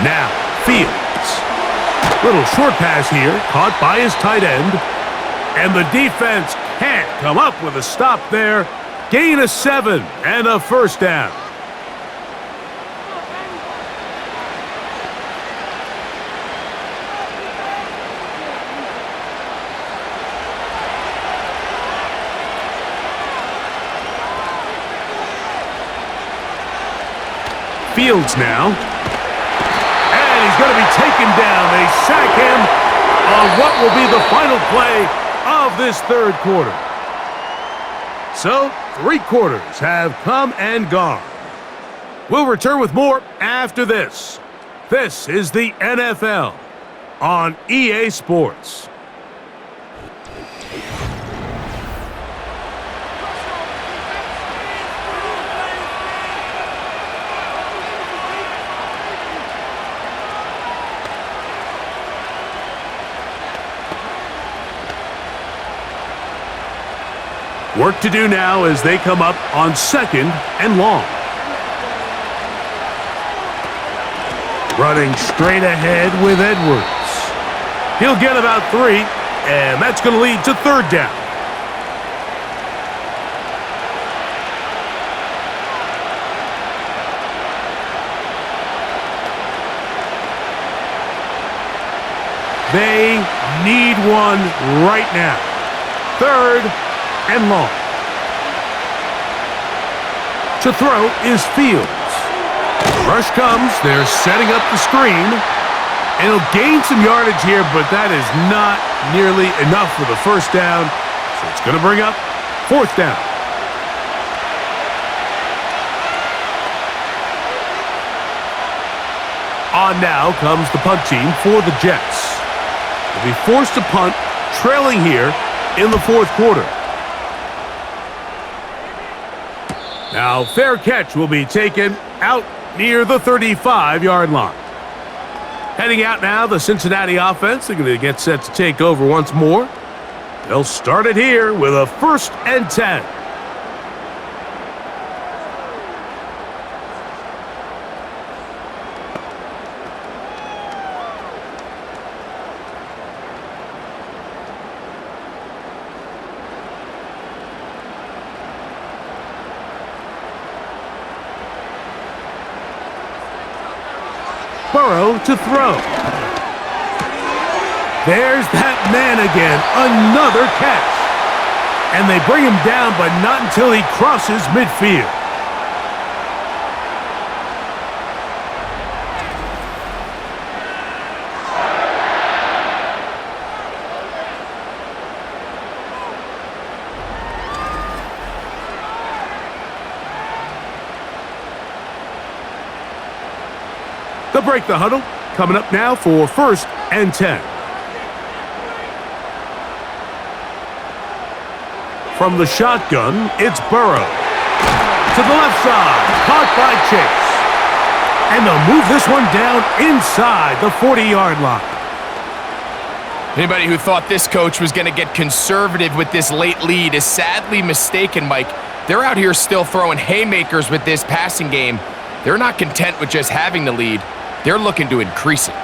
Now, Fields. Little short pass here, caught by his tight end. And the defense can't come up with a stop there. Gain of 7 and a 1st down. Fields now. And he's going to be taken down. They sack him on what will be the final play of this 3rd quarter. So, 3 quarters have come and gone. We'll return with more after this. This is the NFL on EA Sports. Work to do now as they come up on 2nd and long. Running straight ahead with Edwards. He'll get about 3, and that's going to lead to 3rd down. They need one right now. 3rd and long. To throw is Fields. Rush comes. They're setting up the screen. And he'll gain some yardage here, but that is not nearly enough for the 1st down. So it's going to bring up 4th down. On now comes the punt team for the Jets. They'll be forced to punt, trailing here in the 4th quarter. Now, fair catch will be taken out near the 35-yard line. Heading out now, the Cincinnati offense. They're going to get set to take over once more. They'll start it here with a 1st and 10. Burrow to throw. There's that man again, another catch. And they bring him down, but not until he crosses midfield. They'll break the huddle. Coming up now for 1st and 10. From the shotgun, it's Burrow. To the left side, caught by Chase. And they'll move this one down inside the 40-yard line. Anybody who thought this coach was going to get conservative with this late lead is sadly mistaken, Mike. They're out here still throwing haymakers with this passing game. They're not content with just having the lead. They're looking to increase it.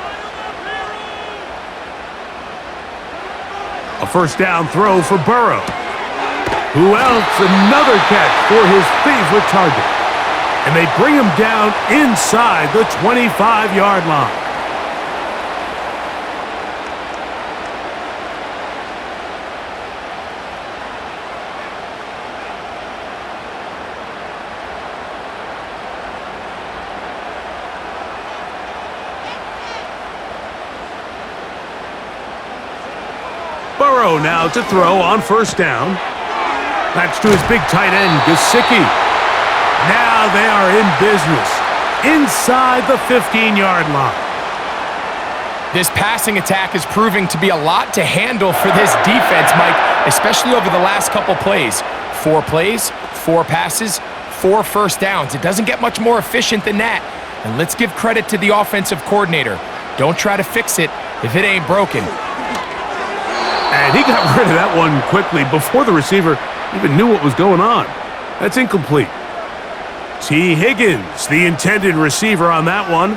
A first down throw for Burrow. Who else? Another catch for his favorite target. And they bring him down inside the 25-yard line. Burrow now to throw on first down. That's to his big tight end, Gesicki. Now they are in business inside the 15-yard line. This passing attack is proving to be a lot to handle for this defense, Mike, especially over the last couple plays. 4 plays, 4 passes, 4 first downs. It doesn't get much more efficient than that. And let's give credit to the offensive coordinator. Don't try to fix it if it ain't broken. And he got rid of that one quickly before the receiver even knew what was going on. That's incomplete. T. Higgins, the intended receiver on that one,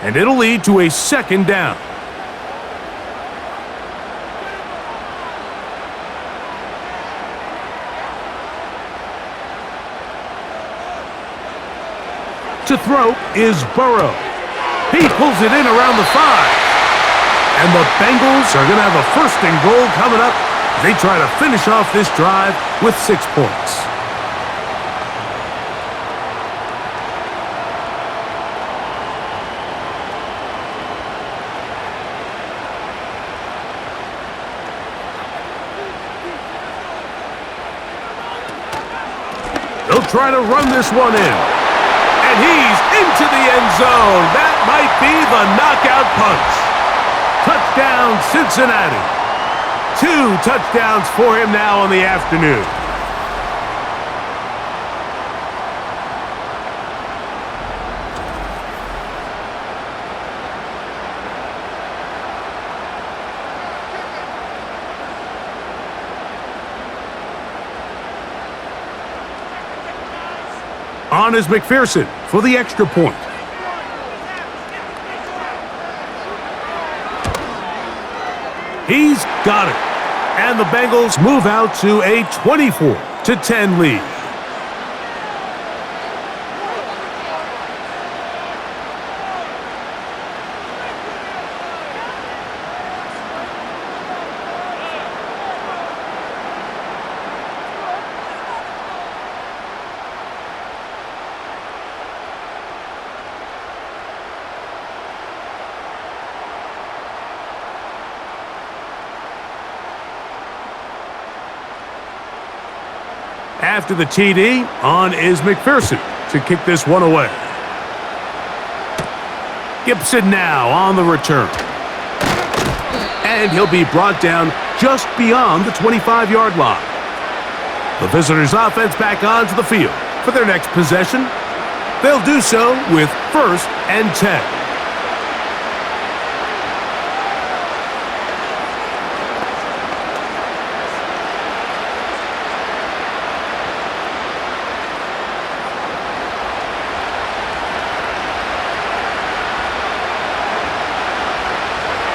and it'll lead to a 2nd down. To throw is Burrow. He pulls it in around the 5. And the Bengals are going to have a 1st and goal coming up as they try to finish off this drive with 6 points. They'll try to run this one in. And he's into the end zone. That might be the knockout punch. Touchdown, Cincinnati. 2 touchdowns for him now on the afternoon. On is McPherson for the extra point. He's got it. And the Bengals move out to a 24-10 lead. After the TD, on is McPherson to kick this one away. Gibson now on the return. And he'll be brought down just beyond the 25-yard line. The visitors' offense back onto the field for their next possession. They'll do so with 1st and 10.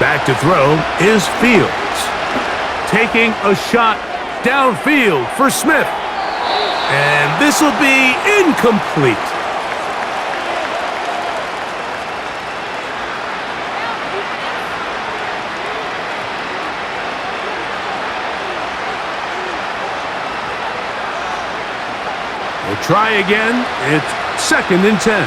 Back to throw is Fields. Taking a shot downfield for Smith. And this will be incomplete. try again. It's 2nd and 10.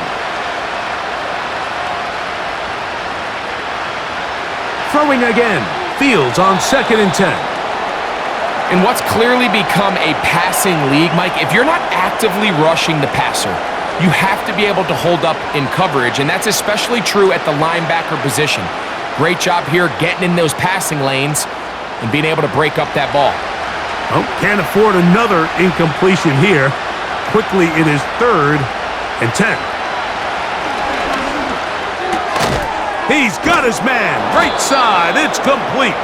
Throwing again. Fields on 2nd and 10. In what's clearly become a passing league, Mike, if you're not actively rushing the passer, you have to be able to hold up in coverage, and that's especially true at the linebacker position. Great job here getting in those passing lanes and being able to break up that ball. Oh, can't afford another incompletion here. Quickly, it is 3rd and 10. He's got his man. Right side. It's complete.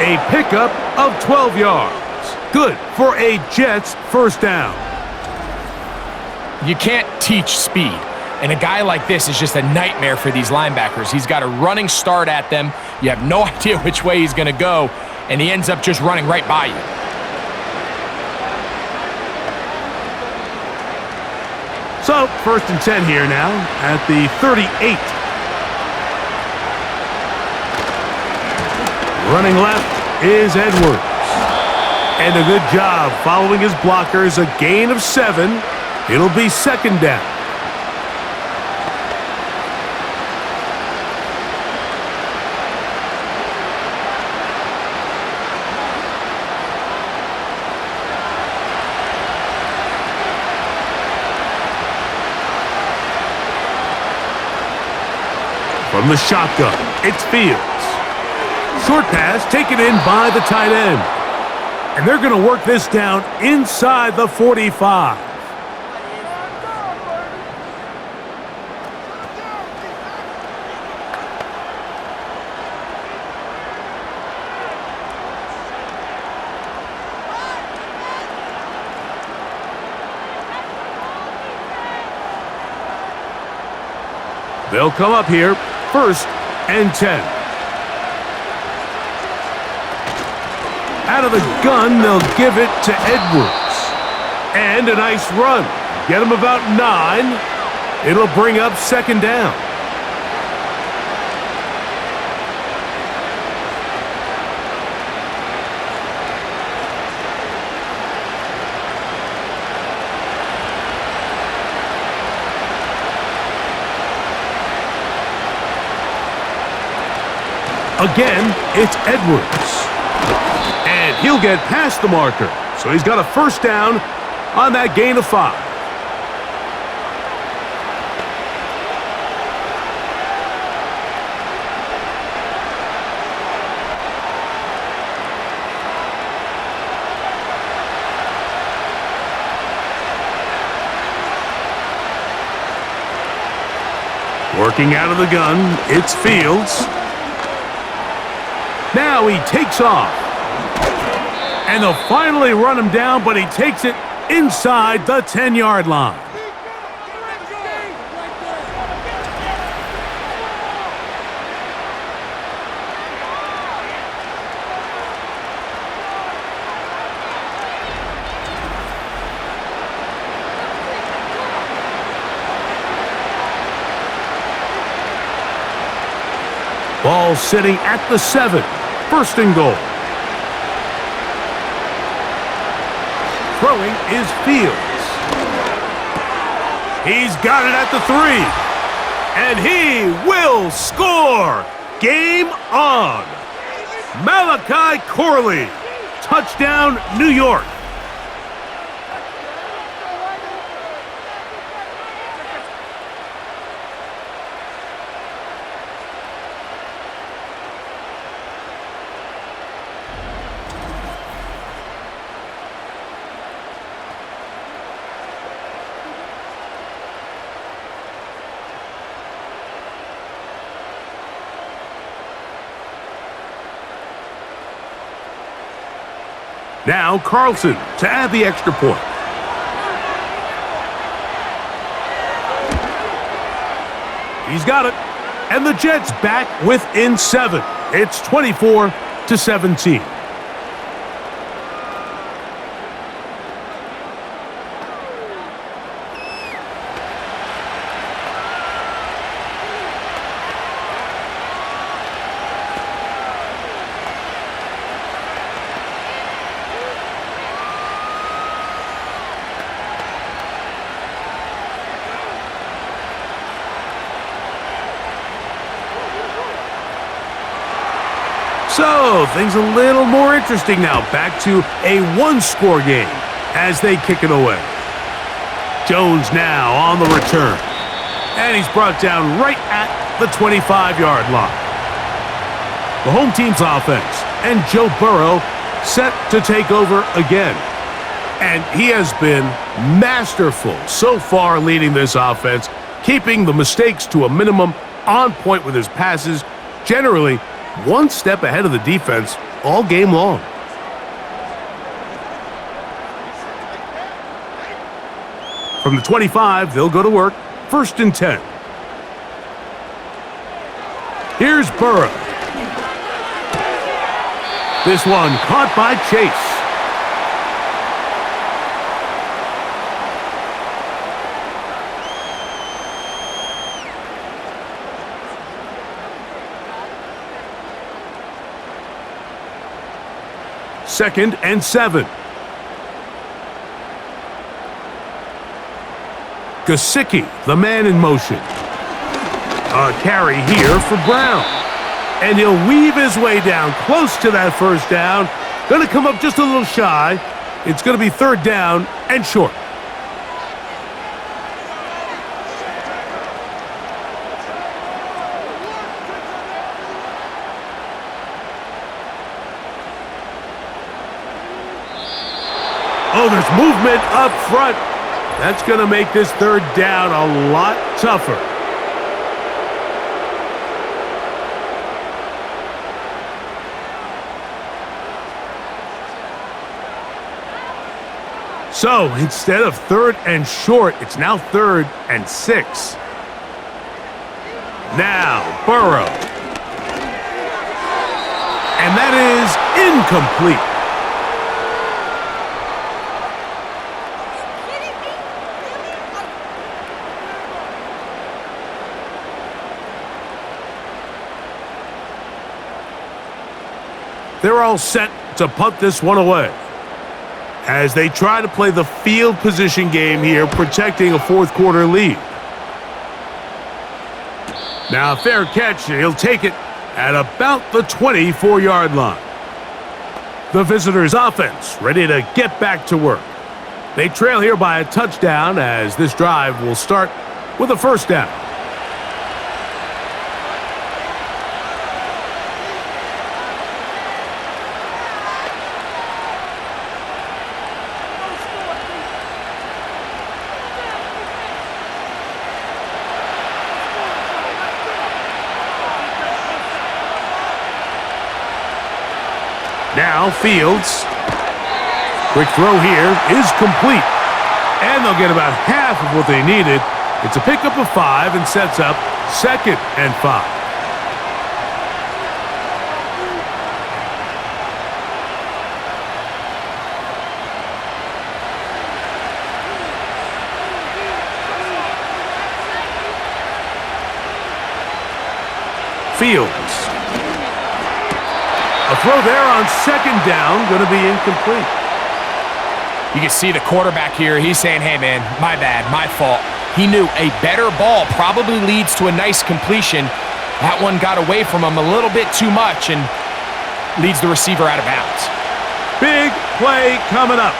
A pickup of 12 yards. Good for a Jets first down. You can't teach speed, and a guy like this is just a nightmare for these linebackers. He's got a running start at them. You have no idea which way he's going to go, and he ends up just running right by you. So, 1st and 10 here now at the 38. Running left is Edwards. And a good job following his blockers. A gain of 7. It'll be 2nd down. From the shotgun, it's Fields. Short pass taken in by the tight end. And they're going to work this down inside the 45. They'll come up here, 1st and 10. Out of the gun, they'll give it to Edwards. And a nice run. Get him about 9. It'll bring up 2nd down. Again, it's Edwards. And he'll get past the marker. So he's got a first down on that gain of 5. Working out of the gun, it's Fields. Now he takes off. And they'll finally run him down, but he takes it inside the 10-yard line. Ball sitting at the 7. 1st and goal. Throwing is Fields. He's got it at the 3. And he will score. Game on. Malachi Corley. Touchdown, New York. Now Carlson to add the extra point. He's got it. And the Jets back within 7. It's 24-17. So, things a little more interesting now. Back to a one-score game as they kick it away. Jones now on the return. And he's brought down right at the 25-yard line. The home team's offense and Joe Burrow set to take over again. And he has been masterful so far leading this offense, keeping the mistakes to a minimum, on point with his passes, generally one step ahead of the defense all game long. From the 25, they'll go to work, 1st and 10. Here's Burrow. This one caught by Chase. Second and 7. Gesicki, the man in motion. A carry here for Brown. And he'll weave his way down close to that first down. Going to come up just a little shy. It's going to be 3rd down and short. Oh, there's movement up front. That's going to make this 3rd down a lot tougher. So, instead of 3rd and short, it's now 3rd and 6. Now, Burrow. And that is incomplete. They're all set to punt this one away as they try to play the field position game here, protecting a 4th quarter lead. Now a fair catch, and he'll take it at about the 24-yard line. The visitors' offense ready to get back to work. They trail here by a touchdown as this drive will start with a 1st down. Now Fields. Quick throw here is complete. And they'll get about half of what they needed. It's a pickup of 5 and sets up 2nd and 5. Fields. A throw there on 2nd down, going to be incomplete. You can see the quarterback here. He's saying, hey, man, my bad, my fault. He knew a better ball probably leads to a nice completion. That one got away from him a little bit too much and leads the receiver out of bounds. Big play coming up.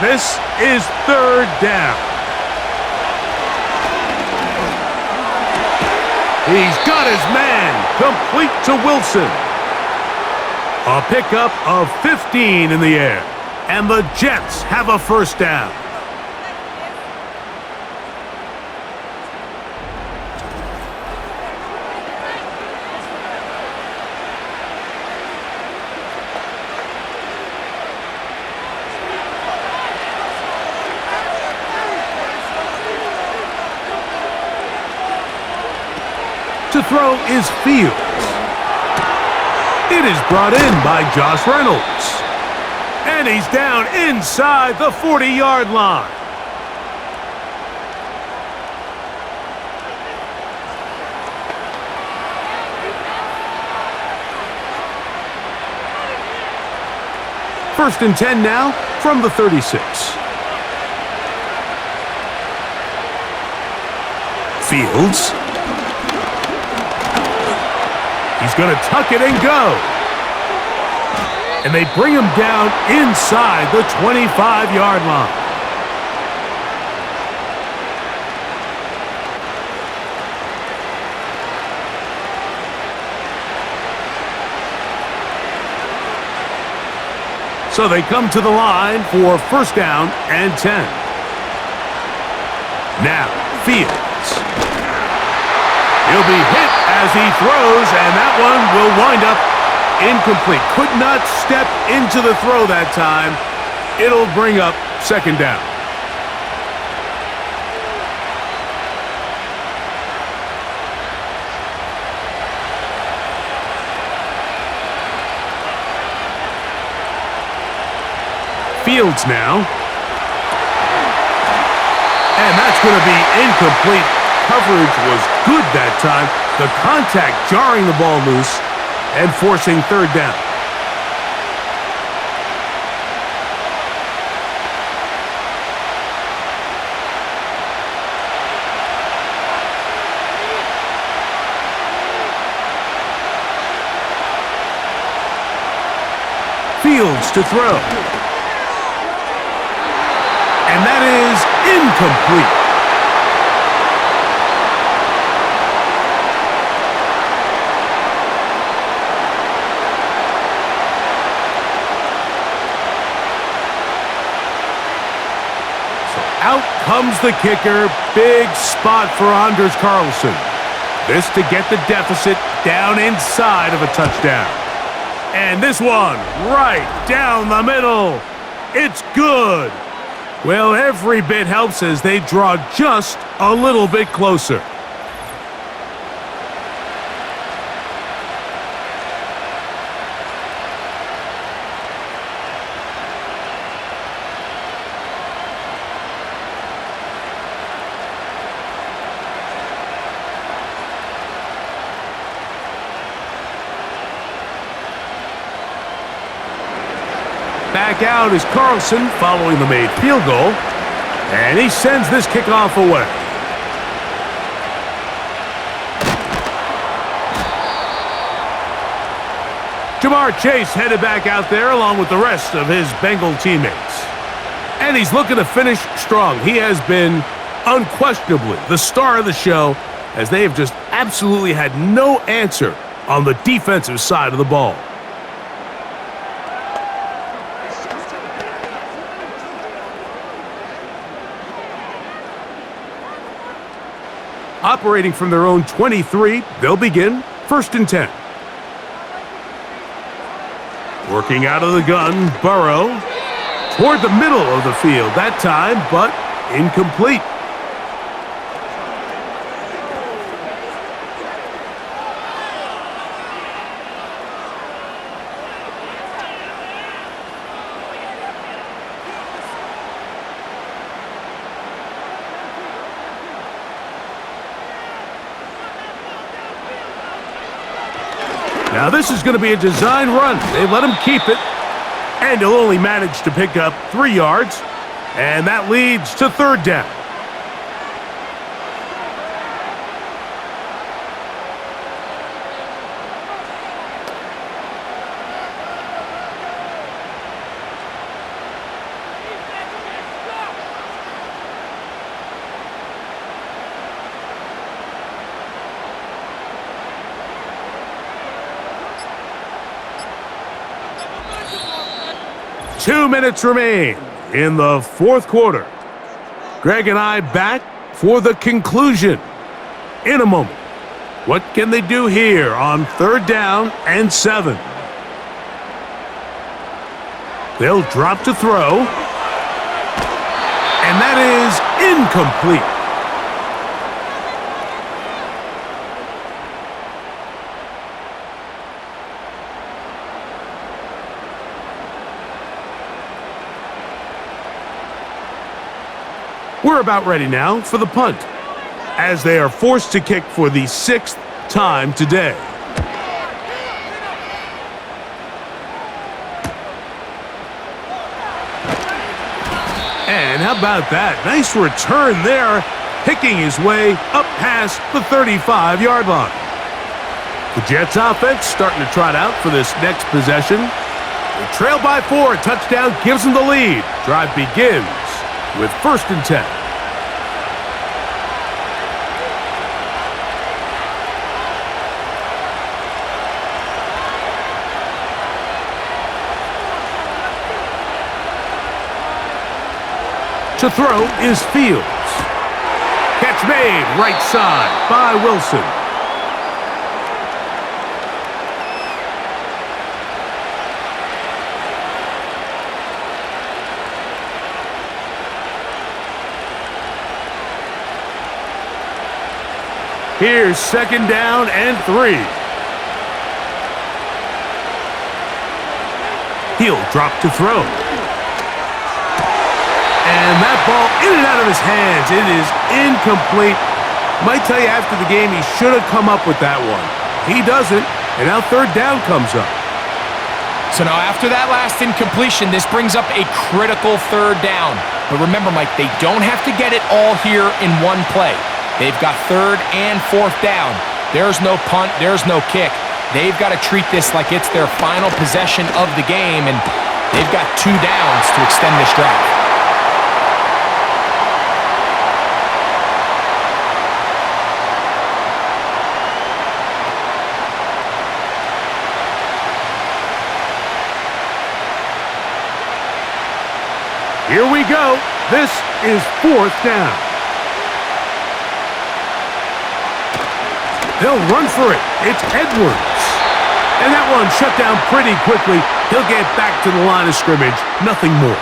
This is 3rd down. He's got his man complete to Wilson. A pickup of 15 in the air. And the Jets have a 1st down. To throw is Fields. It is brought in by Josh Reynolds. And he's down inside the 40-yard line. First and 10 now from the 36. Fields. He's going to tuck it and go. and they bring him down inside the 25-yard line. So they come to the line for first down and 10. Now, Fields. He'll be hit as he throws, and that one will wind up incomplete. Could not step into the throw that time. It'll bring up second down. Fields now. And that's going to be incomplete. Coverage was good that time. The contact jarring the ball loose and forcing third down. Fields to throw. And that is incomplete. So out comes the kicker. Big spot for Anders Carlson. This to get the deficit down inside of a touchdown. And this one right down the middle. It's good. Well, every bit helps as they draw just a little bit closer. Back out is Carlson following the made field goal, and he sends this kickoff away. Jamar Chase headed back out there along with the rest of his Bengal teammates. And he's looking to finish strong. He has been unquestionably the star of the show as they have just absolutely had no answer on the defensive side of the ball. Operating from their own 23, they'll begin first and 10. Working out of the gun, Burrow. Toward the middle of the field that time, but incomplete. Now this is going to be a design run. They let him keep it, and he'll only manage to pick up 3 yards, and that leads to third down. Two minutes remain in the fourth quarter. Greg and I back for the conclusion in a moment. What can they do here on third down and 7? They'll drop to throw. And that is incomplete. We're about ready now for the punt, as they are forced to kick for the 6th time today. And how about that? Nice return there, picking his way up past the 35-yard line. The Jets offense starting to trot out for this next possession. They trail by 4. A touchdown gives them the lead. Drive begins with 1st and 10. To throw is Fields. Catch made right side by Wilson. Here's 2nd down and 3. He'll drop to throw. And that ball in and out of his hands. It is incomplete. Might tell you after the game he should have come up with that one. He doesn't, and now 3rd down comes up. So now after that last incompletion, this brings up a critical 3rd down. But remember, Mike, they don't have to get it all here in one play. They've got 3rd and 4th down. There's no punt, there's no kick. They've got to treat this like it's their final possession of the game, and they've got 2 downs to extend this drive. Here we go. This is 4th down. They'll run for it. It's Edwards. And that one shut down pretty quickly. He'll get back to the line of scrimmage. Nothing more.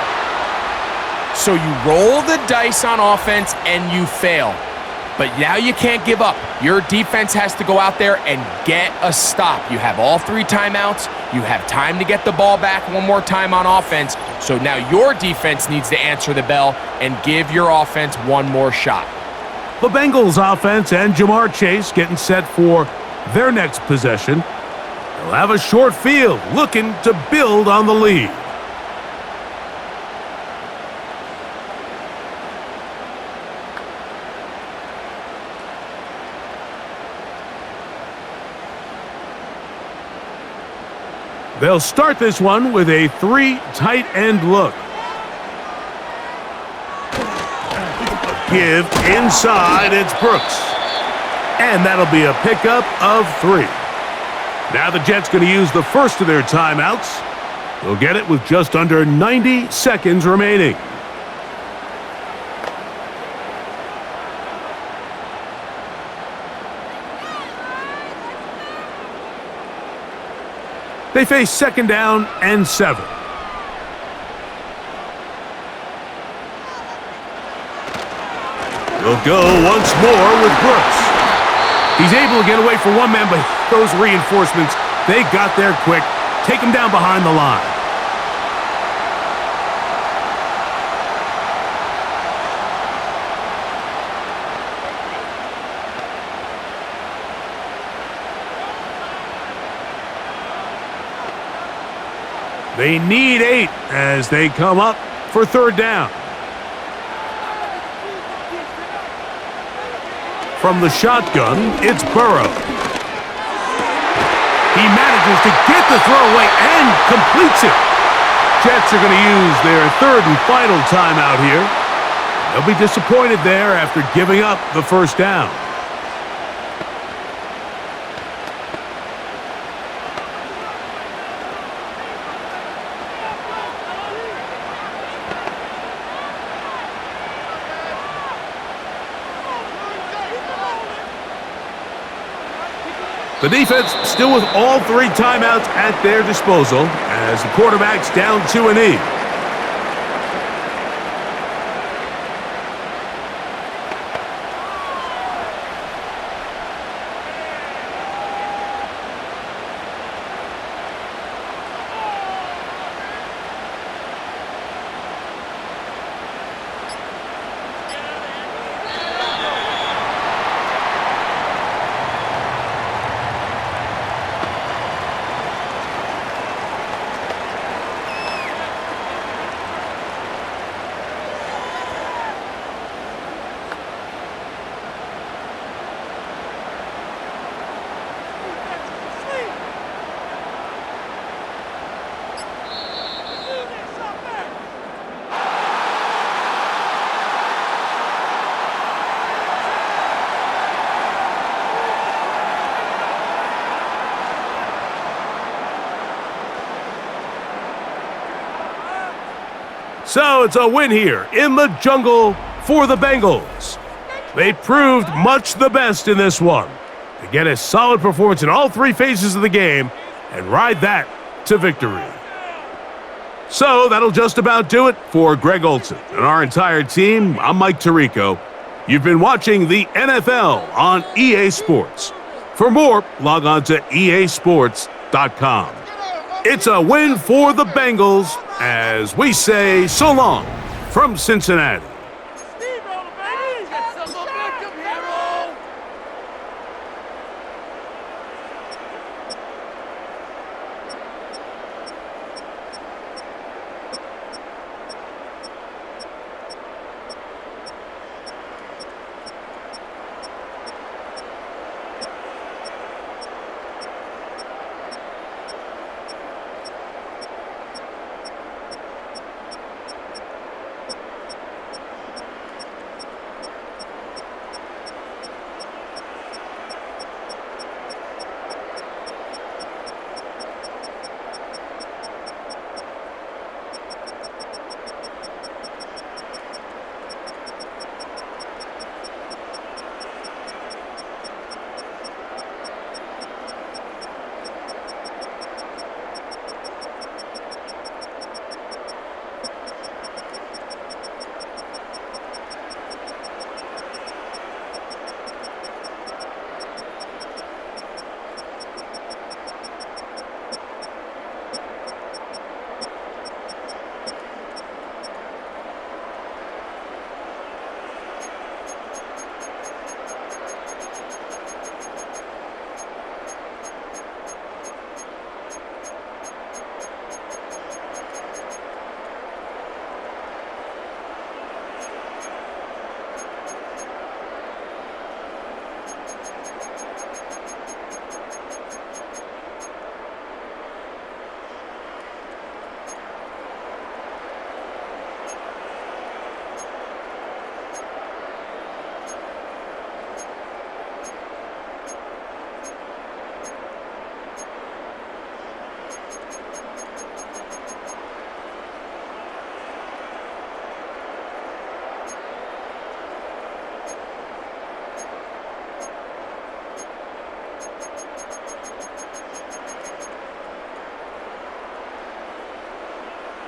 So you roll the dice on offense and you fail. But now you can't give up. Your defense has to go out there and get a stop. You have all 3 timeouts. You have time to get the ball back one more time on offense. So now your defense needs to answer the bell and give your offense one more shot. The Bengals offense and Jamar Chase getting set for their next possession. They'll have a short field looking to build on the lead. They'll start this one with a 3 tight end look. Give inside, it's Brooks. And that'll be a pickup of 3. Now the Jets going to use the first of their timeouts. They'll get it with just under 90 seconds remaining. They face 2nd down and 7. They'll go once more with Brooks. He's able to get away from one man, but those reinforcements, they got there quick. Take him down behind the line. They need 8 as they come up for 3rd down. From the shotgun, it's Burrow. He manages to get the throw away and completes it. Jets are going to use their 3rd and final timeout here. They'll be disappointed there after giving up the 1st down. The defense still with all 3 timeouts at their disposal as the quarterback's down to a knee. So it's a win here in the jungle for the Bengals. They proved much the best in this one to get a solid performance in all three phases of the game and ride that to victory. So that'll just about do it for Greg Olson and our entire team. I'm Mike Tirico. You've been watching the NFL on EA Sports. For more, log on to easports.com. It's a win for the Bengals as we say so long from Cincinnati.